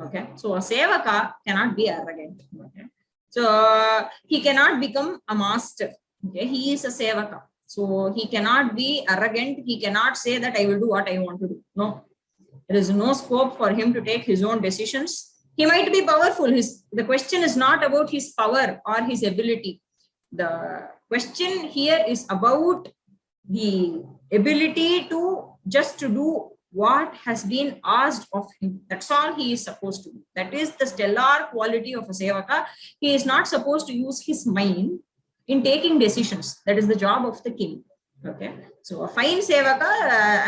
Okay, so a sevaka cannot be arrogant. Okay. So he cannot become a master. Okay, he is a sevaka. So he cannot be arrogant. He cannot say that I will do what I want to do. No, there is no scope for him to take his own decisions. He might be powerful. The question is not about his power or his ability. The question here is about the ability to just to do what has been asked of him. That's all he is supposed to do. That is the stellar quality of a sevaka. He is not supposed to use his mind in taking decisions. That is the job of the king. Okay, so a fine sevaka,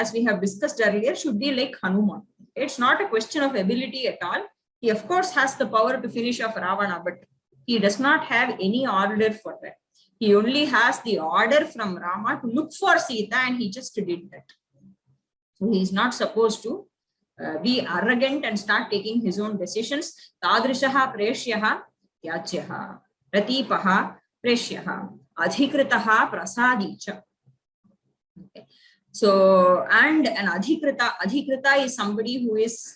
as we have discussed earlier, should be like Hanuman. It's not a question of ability at all. He of course has the power to finish off Ravana, but he does not have any order for that. He only has the order from Rama to look for Sita, and he just did that. So he is not supposed to be arrogant and start taking his own decisions. Tadrishaha preshyaha tyajyaha. Pratipaha preshyaha. Adhikritaha prasadicha. Okay. So, and an adhikrita is somebody who is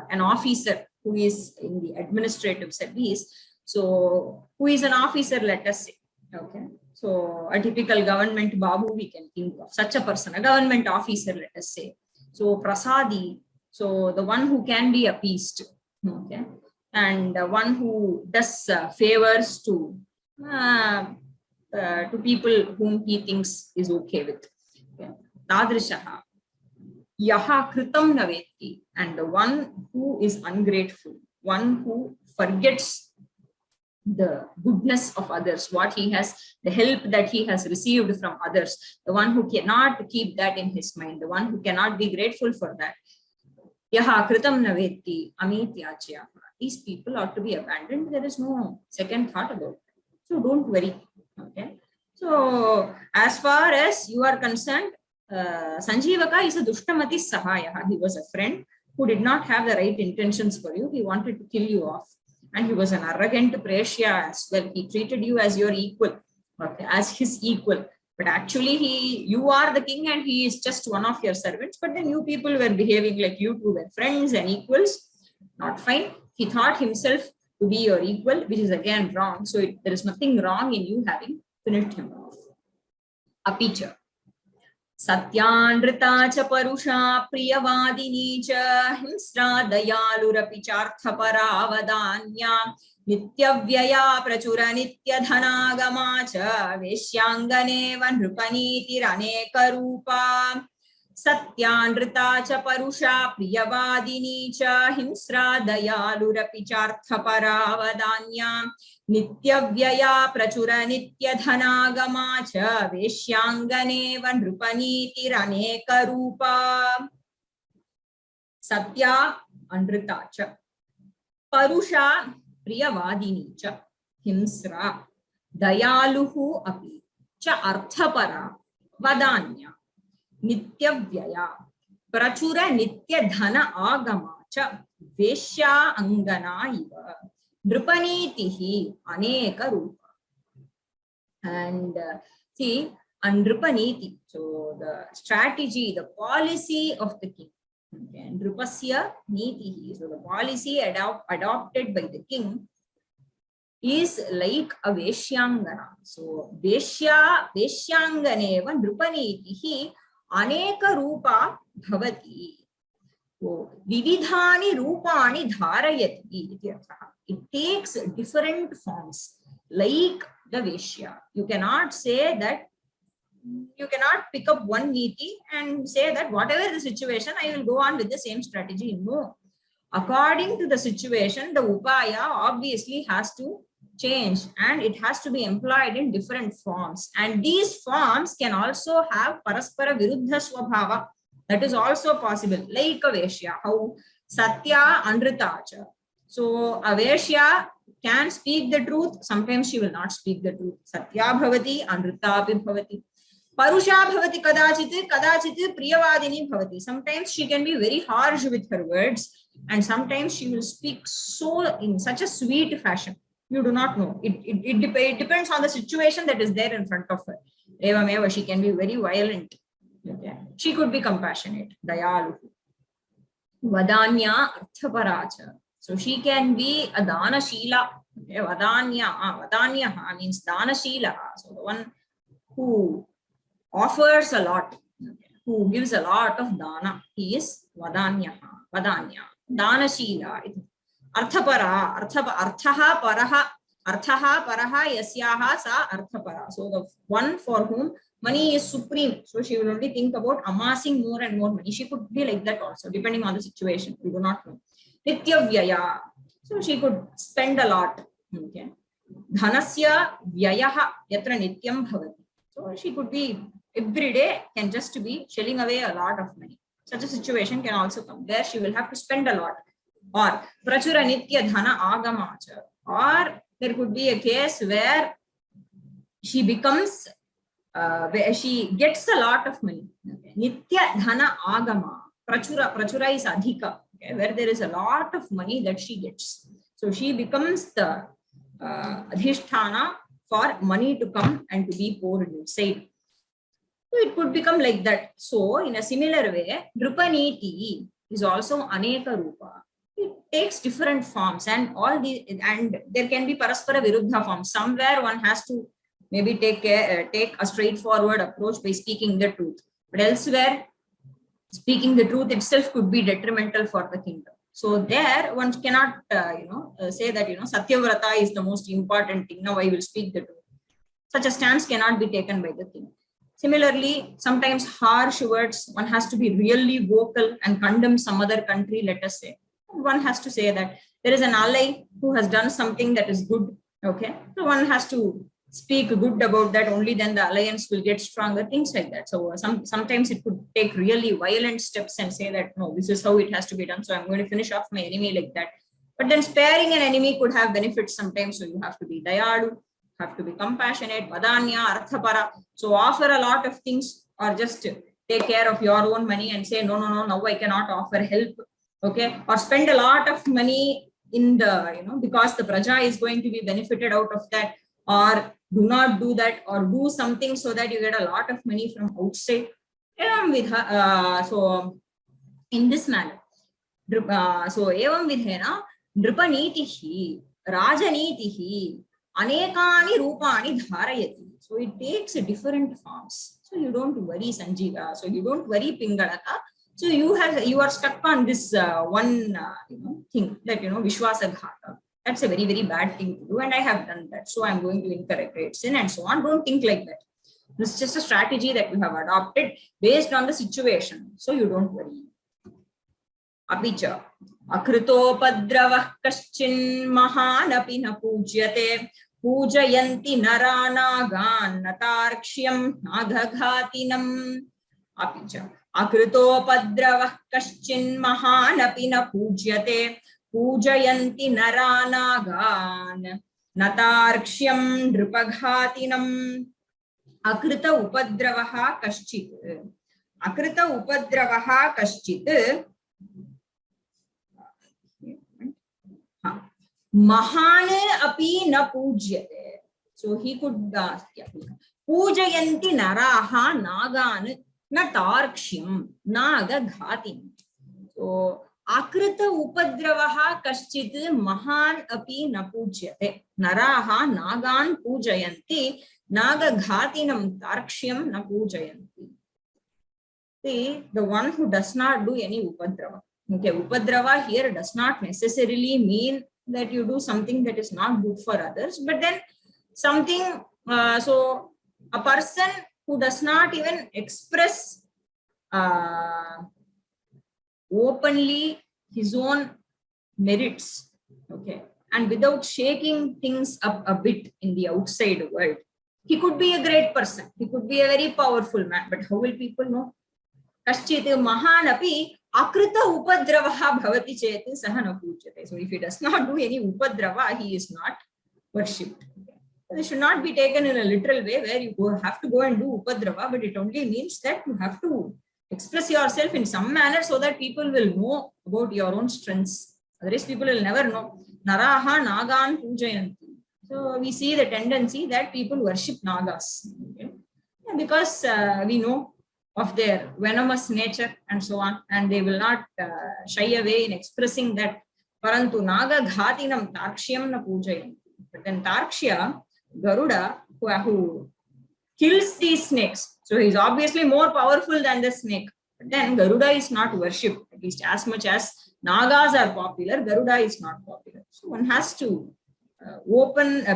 an officer, who is in the administrative service. So, who is an officer, let us say. Okay. So, a typical government babu we can think of, such a person, a government officer, let us say. So, prasadi, so the one who can be appeased, okay, and one who does favors to people whom he thinks is okay with. Okay. Tadrishaha, yaha kritam naveti, and the one who is ungrateful, one who forgets the goodness of others, what he has, the help that he has received from others, the one who cannot keep that in his mind, the one who cannot be grateful for that. Yaha kritam naveti amityachya. These people ought to be abandoned. There is no second thought about it. So don't worry. Okay. So as far as you are concerned, Sanjeevaka is a dushtamati sahayaha. He was a friend who did not have the right intentions for you. He wanted to kill you off. And he was an arrogant Prashya as well. He treated you as your equal, okay, as his equal. But actually, you are the king and he is just one of your servants. But then you people were behaving like you two were friends and equals. Not fine. He thought himself to be your equal, which is again wrong. So there is nothing wrong in you having finished him off. Apicha. Satyanrita cha parusha priyavadini cha himsra dayalurapi charthapara vadanya nityavyaya prachura nityadhanagama cha veshyangane vanrupaniti ranekarupa. Satyanrita cha parusha priyavadini cha himsra dayalurapi charthapara vadanya nityavyaya prachura nityadhanagama cha veshyangane vanrupaniti ranekarupa. Satya anrita cha parusha priyavadini cha himsra dayaluhu api cha arthapara vadanya nityavyaya prachura nityadhana agama cha veshya angana iva Nripanitihi aneka rupa. And see, Nripaniti, so the strategy, the policy of the king. Okay. Nripasya nitihi, so the policy adopted by the king is like a Veshyangana. So Veshyanganeva Nripanitihi aneka rupa bhavati. Vividhani rupani dharayati. It takes different forms, like the Veshya. You cannot say that, you cannot pick up one niti and say that whatever the situation, I will go on with the same strategy. No. According to the situation, the upaya obviously has to change and it has to be employed in different forms. And these forms can also have paraspara viruddha swabhava. That is also possible, like a Veshya. How? Satya anritacha. So a Veshya can speak the truth. Sometimes she will not speak the truth. Satya bhavati, anrita api bhavati. Parusha bhavati kadachit priyavadini bhavati. Sometimes she can be very harsh with her words, and sometimes she will speak so in such a sweet fashion. You do not know. It depends on the situation that is there in front of her. Evameva, she can be very violent. Okay. She could be compassionate. Dayalu. Vadanya arthaparacha. So she can be a dana shila. Okay. Vadanya means dana shila. So the one who offers a lot, okay, who gives a lot of dana, he is vadanya. Dana shila. Arthapara. Arthaha paraha yasyaha sa arthapara. So the one for whom money is supreme. So she will only think about amassing more and more money. She could be like that also, depending on the situation. We do not know. Nitya vyaya. So she could spend a lot. Okay. Dhanasya vyayaha yatra nityam bhavati. So she could be every day can just be shelling away a lot of money. Such a situation can also come where she will have to spend a lot. Or prachura nitya dhana agamacha. Or there could be a case where she becomes where she gets a lot of money. Okay. Nitya dhana agama. Prachura is adhika. Okay, where there is a lot of money that she gets. So she becomes the adhisthana for money to come and to be poured inside. So it could become like that. So in a similar way, Nripaniti is also aneka rupa. It takes different forms and there can be paraspara viruddha forms. Somewhere one has to maybe take a straightforward approach by speaking the truth. But elsewhere, speaking the truth itself could be detrimental for the kingdom. So there one cannot, say that, Satyavrata is the most important thing. Now I will speak the truth. Such a stance cannot be taken by the king. Similarly, sometimes harsh words, one has to be really vocal and condemn some other country, let us say. One has to say that there is an ally who has done something that is good. Okay. So one has to speak good about that, only then the alliance will get stronger, things like that. So sometimes it could take really violent steps and say that, no, this is how it has to be done. So I'm going to finish off my enemy like that. But then sparing an enemy could have benefits sometimes. So you have to be dayalu, have to be compassionate, vadanya, arthapara. So offer a lot of things or just take care of your own money and say, no, now I cannot offer help. okay, or spend a lot of money in the, because the praja is going to be benefited out of that, or do not do that, or do something so that you get a lot of money from outside. So in this manner, so evam vidhena nripanitihi rajanitihi anekani rupani dharayati. So it takes different forms. So you don't worry, Sanjeeva. So you don't worry, Pingalaka. So you are stuck on this one thing that Vishwasaghatha. That's a very, very bad thing to do, and I have done that. So I'm going to incur a great sin and so on. Don't think like that. This is just a strategy that you have adopted based on the situation. So you don't worry. Apicha akritopadravah kaschin mahanapi na pujyate pujayanti naranagan natarkshyam nagaghatinam. Apicha akritopadravah kaschin mahanapi na pujyate pujayanti naranagan natarkshyam nripaghatinam. Akrita upadravah kaschit. Akrita upadravah kaschit Mahane api na pujyate. So he could pujayanti naraha nagan na tarkshyam naga ghatim. So akrita upadravaha kaschit mahan api na pujyate. Naraha nagan pujayanti naga ghatinam tarkshyam na pujayanti. See, the one who does not do any upadrava. Okay, upadrava here does not necessarily mean that you do something that is not good for others, but then something, so a person who does not even express openly his own merits, okay, and without shaking things up a bit in the outside world, he could be a great person, he could be a very powerful man, but how will people know? Kaschit mahanapi akrita upadravaha bhavati cheti saha na pujyate. So if he does not do any upadrava, he is not worshipped. It should not be taken in a literal way where you have to go and do upadrava, but it only means that you have to express yourself in some manner so that people will know about your own strengths. Otherwise, people will never know. Naraha nagan pujayanti. So we see the tendency that people worship nagas, okay? Because we know of their venomous nature and so on, and they will not shy away in expressing that. Parantu naga ghatinam tarkshyam na pujayanti. But then Tarkshya, Garuda, who kills these snakes, so he's obviously more powerful than the snake. But then Garuda is not worshipped, at least as much as Nagas are popular, Garuda is not popular. So one has to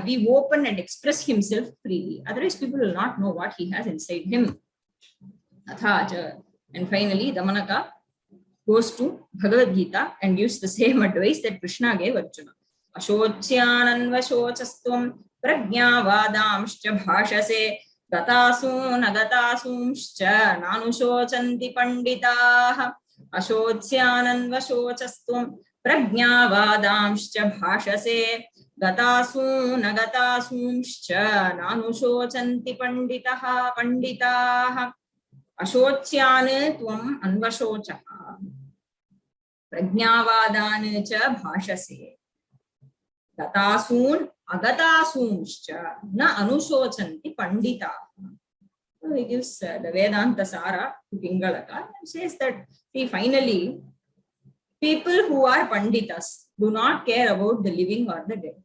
be open and express himself freely. Otherwise, people will not know what he has inside him. And finally, Damanaka goes to Bhagavad Gita and gives the same advice that Krishna gave Arjuna. Ashochyananvashochastvam pragyavadamscha bhashase gatasun agatasumscha nanushocanti panditaah. Ashochyananvashochastvam pragyavadamscha bhashase gatasun agatasumscha nanushocanti panditaah. Ashochyan tvam anvashochaha pragyavadan cha bhashase gatasun agatasumscha na anushocanti pandita. So he gives the Vedanta Sara to Pingalaka and says that, see, finally, people who are panditas do not care about the living or the dead.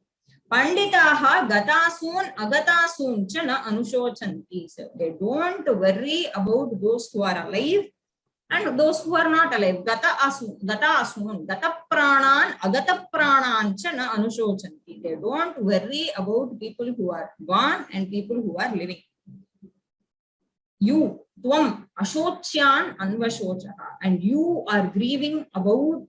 Panditaha gatasun agatasun cha na anushocanti. So they don't worry about those who are alive and those who are not alive. Gata asun, gata pranan, agata pranan cha na anushocanti. They don't worry about people who are gone and people who are living. You, tvam, ashochyan anvashochaha, and you are grieving about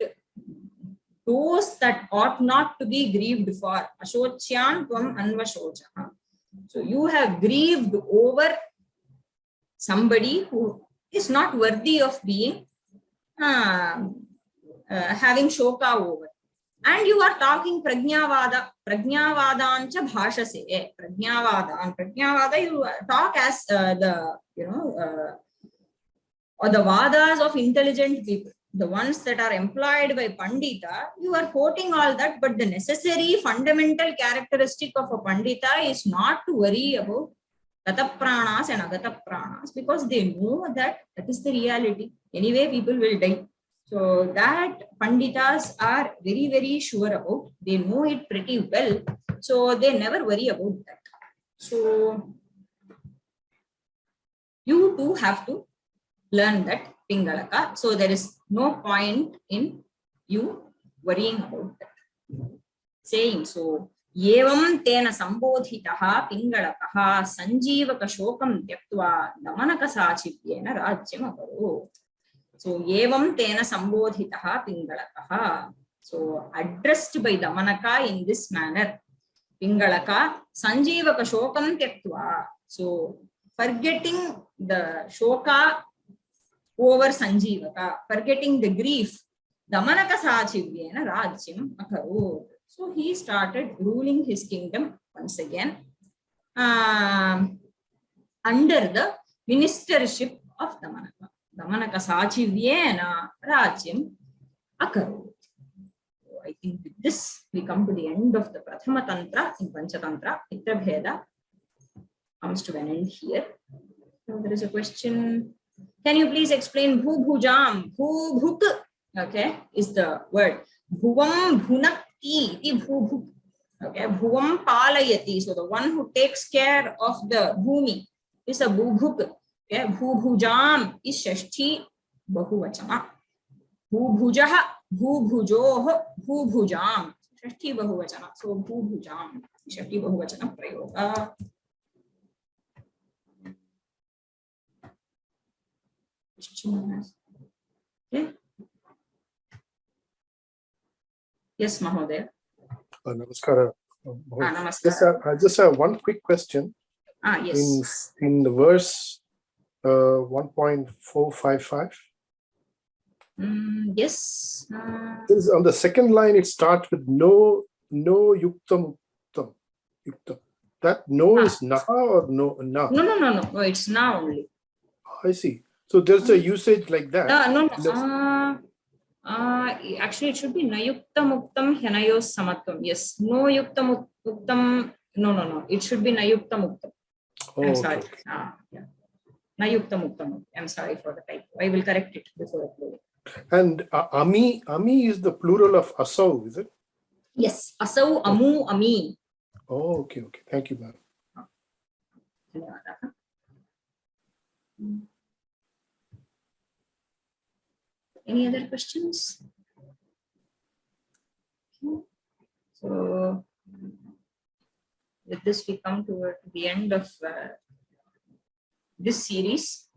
those that ought not to be grieved for. Ashochyan tvam anvashochaha. So you have grieved over somebody who is not worthy of being having shoka over. And you are talking pragyavada, pragyavadancha bhashase, pragyavada, you talk as or the vadas of intelligent people. the ones that are employed by Pandita, you are quoting all that, but the necessary fundamental characteristic of a Pandita is not to worry about Gata Pranas and Agata Pranas, because they know that that is the reality. Anyway, people will die. So that Panditas are very, very sure about. They know it pretty well. So they never worry about that. So you too have to learn that Pingalaka. So there is no point in you worrying about that. Saying so. Yevam tena sambodhitaha Pingalakaha sanjivaka shokam tyaktva damanaka sachivyena rajyam akaru. So yevam tena sambodhitaha Pingalakaha. So addressed by Damanaka in this manner. Pingalaka sanjivaka shokam tyaktva. So forgetting the shoka over sanjivaka, forgetting the grief, Damanaka sachivyena rajyam akaru. So he started ruling his kingdom once again under the ministership of Damanaka. Damanaka sachivyena rajyam akaru. So I think with this we come to the end of the Prathama Tantra in Panchatantra. Mitrabhedha comes to an end here. So there is a question. Can you please explain bhubhujam? Bhubhuk, okay, is the word. Bhuvam bhunakti iti bhubhuk. Okay, bhuvam palayati. So the one who takes care of the bhumi is a bhubhuk. Okay, bhubhujam is shashti bahuvachana. Bhubhujaha, bhubhujoh, bhubhujam. Shashti bahuvachana. So bhubhujam, shashti bahuvachana prayoga. Okay. Yes, Mahodaya. Namaskara. Namaskara. I just have one quick question. Yes. In the verse 1.455. Yes. On the second line, it starts with no yuktam uktam. Yuktam. That no is naha or no na? No. It's na only. I see. So there's a usage like that. No. Actually, it should be nayuktam uktam henayos samatvam. Yes. No yuktam uktam. No. It should be nayuktam uktam. I'm sorry. Okay. Yeah. Nayuktam uktam. I'm sorry for the typo. I will correct it before uploading. And ami is the plural of asau, is it? Yes. Asau, amu, ami. Oh, okay. Thank you, ma'am. Any other questions? Okay. So with this we come to the end of this series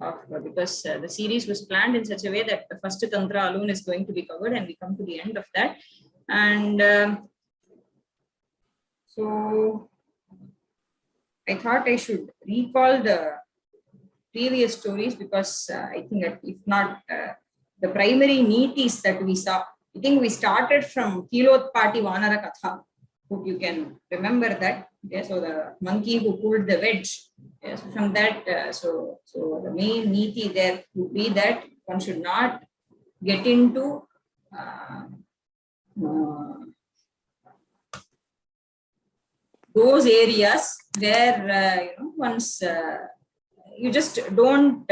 because the series was planned in such a way that the first tantra alone is going to be covered, and we come to the end of that. And so I thought I should recall the previous stories because I think that if not the primary nitis that we saw, I think we started from Vyomasanskrit-Vanara-katha. Hope you can remember that. Okay, so the monkey who pulled the wedge. Yes, from that, so the main niti there would be that one should not get into those areas where once you just don't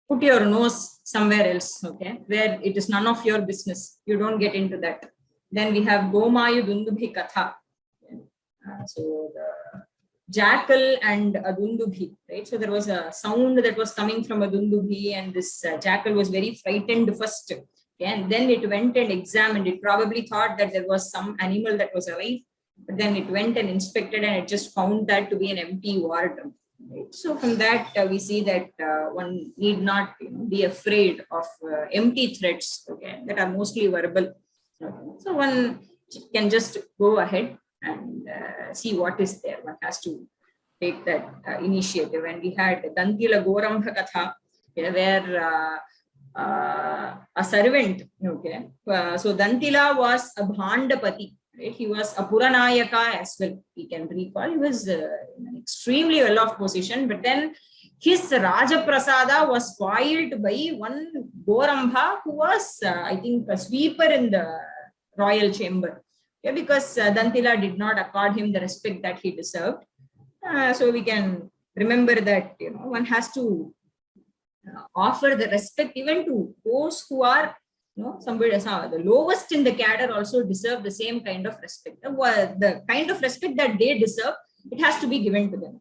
put your nose somewhere else, okay, where it is none of your business. You don't get into that. Then we have vyoma-samskrta-pathasala. So the jackal and a dundubhi, right? So there was a sound that was coming from a dundubhi, and this jackal was very frightened first. Okay? And then it went and examined. It probably thought that there was some animal that was alive, but then it went and inspected, and it just found that to be an empty war drum. Right? So from that we see that one need not be afraid of empty threats, okay, that are mostly verbal. Okay. So one can just go ahead and see what is there. One has to take that initiative. And we had Dantila Gorambha-katha, where a servant, okay. So Dantila was a Bhandapati, right? He was a Puranayaka as well. We can recall he was in an extremely well-off position, but then his Raja Prasada was spoiled by one Gorambha who was, I think, a sweeper in the royal chamber. Okay, because Dantila did not accord him the respect that he deserved. So we can remember that one has to offer the respect even to those who are somebody the lowest in the cadre also deserve the same kind of respect. The kind of respect that they deserve, it has to be given to them.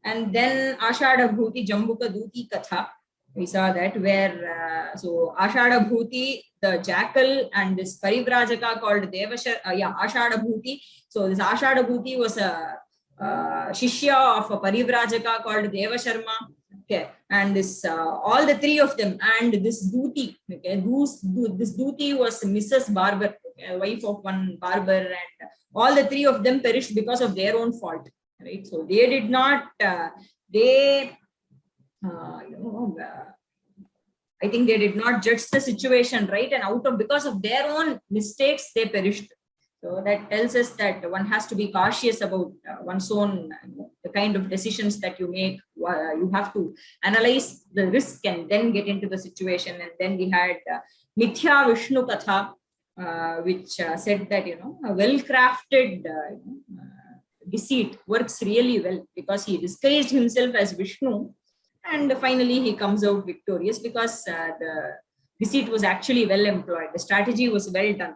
And then Ashada Bhuti Jambuka Duti Katha, we saw that where so Ashada Bhuti, the jackal, and this Parivrajaka called Ashada Bhuti. So this Ashada Bhuti was a Shishya of a Parivrajaka called Deva Sharma. Okay, and this all the three of them, and this Duti, okay, this Duti was Mrs. Barber, okay, wife of one barber, and all the three of them perished because of their own fault. Right, so they did not. I think they did not judge the situation right, and because of their own mistakes, they perished. So that tells us that one has to be cautious about one's own, the kind of decisions that you make. You have to analyze the risk and then get into the situation. And then we had Mithya Vishnu Katha, which said that a well-crafted deceit works really well, because he disguised himself as Vishnu, and finally he comes out victorious because the deceit was actually well employed. The strategy was well done.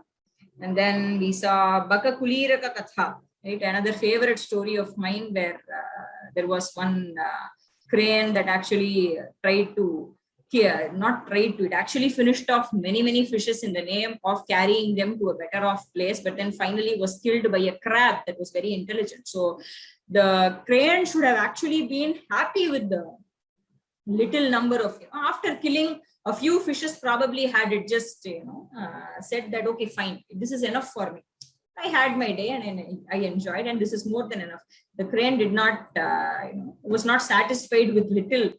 And then we saw Baka-Kuliraka-katha, right? Another favorite story of mine, where there was one crane that actually it actually finished off many fishes in the name of carrying them to a better off place, but then finally was killed by a crab that was very intelligent. So the crane should have actually been happy with the little number of, after killing a few fishes, probably had it just, said that, okay, fine, this is enough for me. I had my day and I enjoyed, and this is more than enough. The crane did not, was not satisfied with little,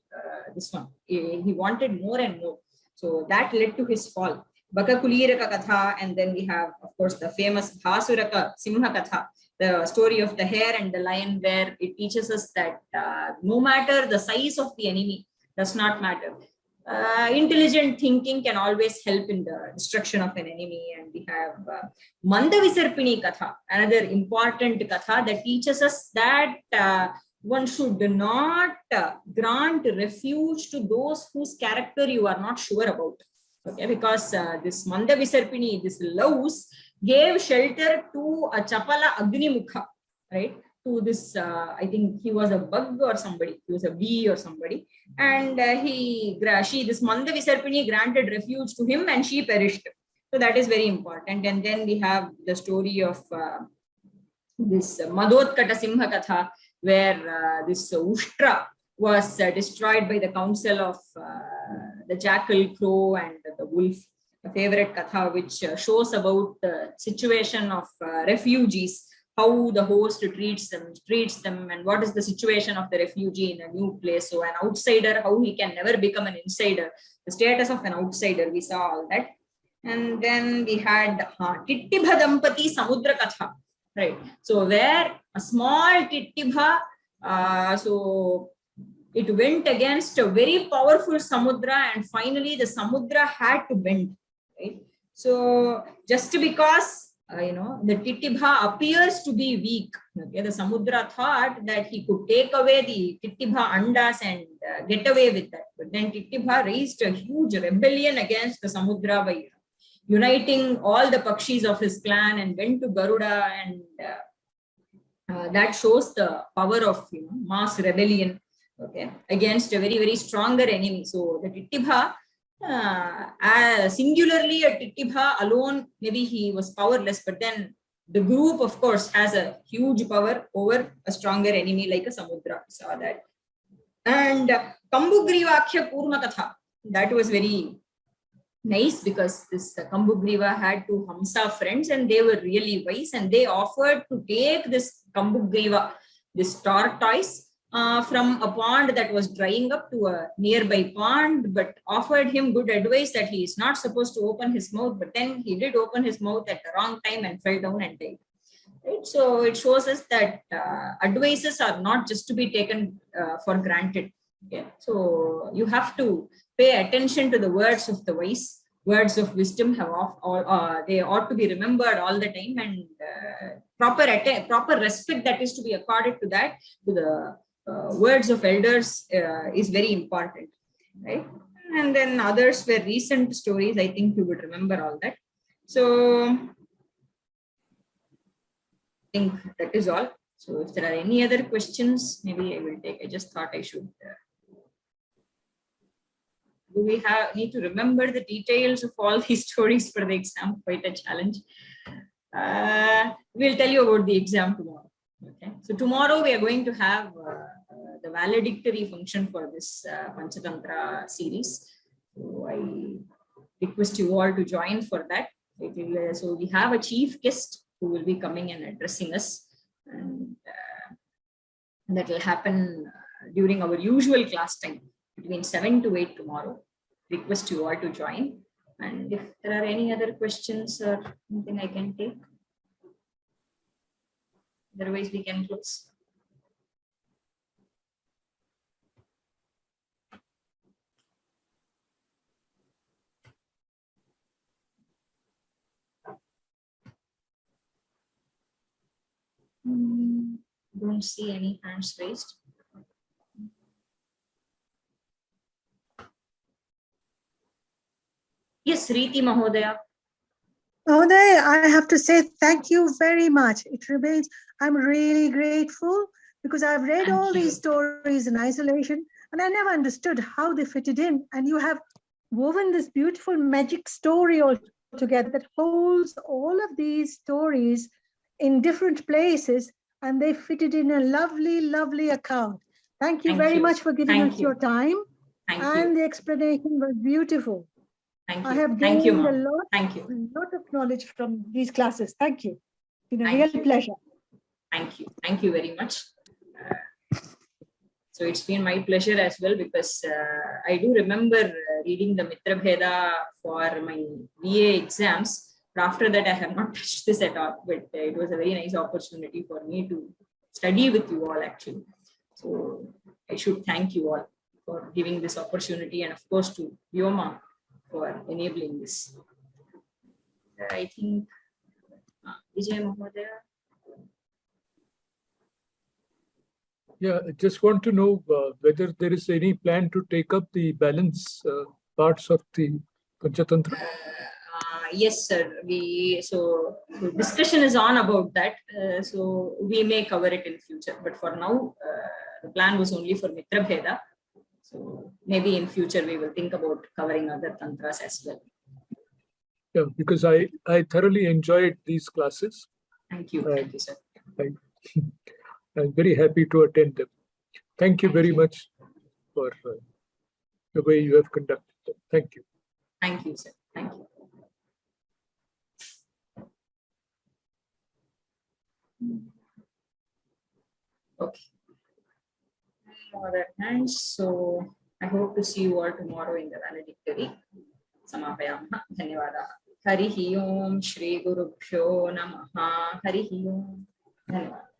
this one. He wanted more and more. So that led to his fall. Baka-Kuliraka-katha, and then we have, of course, the famous Bhasuraka-Simha-katha, the story of the hare and the lion, where it teaches us that no matter the size of the enemy, does not matter. Intelligent thinking can always help in the destruction of an enemy. And we have Mandavisarpini Katha, another important Katha that teaches us that one should not grant refuge to those whose character you are not sure about. Okay, because this Mandavisarpini, this louse, gave shelter to a Chapala Agni-mukha, right? To this, I think he was a bug or somebody, he was a bee or somebody, and this Mandavisarpini granted refuge to him, and she perished. So that is very important. And then we have the story of this Madhotkata Simha Katha, where this Ushtra was destroyed by the council of the jackal, crow, and the wolf. A favorite katha which shows about the situation of refugees, how the host treats them, and what is the situation of the refugee in a new place. So an outsider, how he can never become an insider, the status of an outsider, we saw all that. And then we had Tittibha Dampati Samudra Katha, right? So where a small Tittibha, so it went against a very powerful Samudra, and finally the Samudra had to bend, right? So just because the Tittibha appears to be weak, okay, the Samudra thought that he could take away the Tittibha andas and get away with that. But then Tittibha raised a huge rebellion against the Samudra by uniting all the Pakshis of his clan and went to Garuda, and that shows the power of mass rebellion, okay, against a very stronger enemy. So the Tittibha, singularly a Tittibha alone, maybe he was powerless, but then the group, of course, has a huge power over a stronger enemy like a Samudra. We saw that. And Kambugrivakhya Purma Katha, that was very nice, because this Kambugriva had two Hamsa friends, and they were really wise, and they offered to take this Kambugriva, this tortoise, from a pond that was drying up to a nearby pond, but offered him good advice that he is not supposed to open his mouth. But then he did open his mouth at the wrong time and fell down and died. Right? So it shows us that advices are not just to be taken for granted. Yeah. So you have to pay attention to the words of the wise. Words of wisdom have they ought to be remembered all the time, and proper respect that is to be accorded to that, to the words of elders is very important, right? And then others were recent stories. I think you would remember all that. So I think that is all. So if there are any other questions, maybe I will take. I just thought I should. Do we need to remember the details of all these stories for the exam? Quite a challenge. We'll tell you about the exam tomorrow. Okay. So tomorrow we are going to have the valedictory function for this Panchatantra series. So I request you all to join for that. So we have a chief guest who will be coming and addressing us, and that will happen during our usual class time, between 7 to 8 tomorrow. Request you all to join. And if there are any other questions or anything I can take, otherwise we can close. Don't see any hands raised. Yes, Riti Mahodaya. Mahodaya, I have to say thank you very much. It remains, I'm really grateful because I've read all these stories in isolation and I never understood how they fitted in. And you have woven this beautiful magic story all together that holds all of these stories in different places, and they fitted in a lovely, lovely account. Thank you very much for giving us your time. And the explanation was beautiful. Thank you. I have gained a lot of knowledge from these classes. Thank you. It's been a real pleasure. Thank you. Thank you very much. So it's been my pleasure as well, because I do remember reading the Mitrabhedha for my VA exams. But after that, I have not touched this at all. But it was a very nice opportunity for me to study with you all, actually. So I should thank you all for giving this opportunity, and of course to Vyoma for enabling this. I think Vijay Mahodaya. Yeah, I just want to know whether there is any plan to take up the balance parts of the Panchatantra. Yes, sir. So discussion is on about that. So we may cover it in future. But for now, the plan was only for Mitrabhedha. So maybe in future we will think about covering other tantras as well. Yeah, because I thoroughly enjoyed these classes. Thank you. Thank you, sir. I'm very happy to attend them. Thank you very much for the way you have conducted them. Thank you. Thank you, sir. Thank you. Okay. Other hands. So I hope to see you all tomorrow in the valedictory. Samapayamah. Dhanyavadaha. Harihi Om Shri Gurubhyo Namaha. Harihi Om. Dhanyavadaha.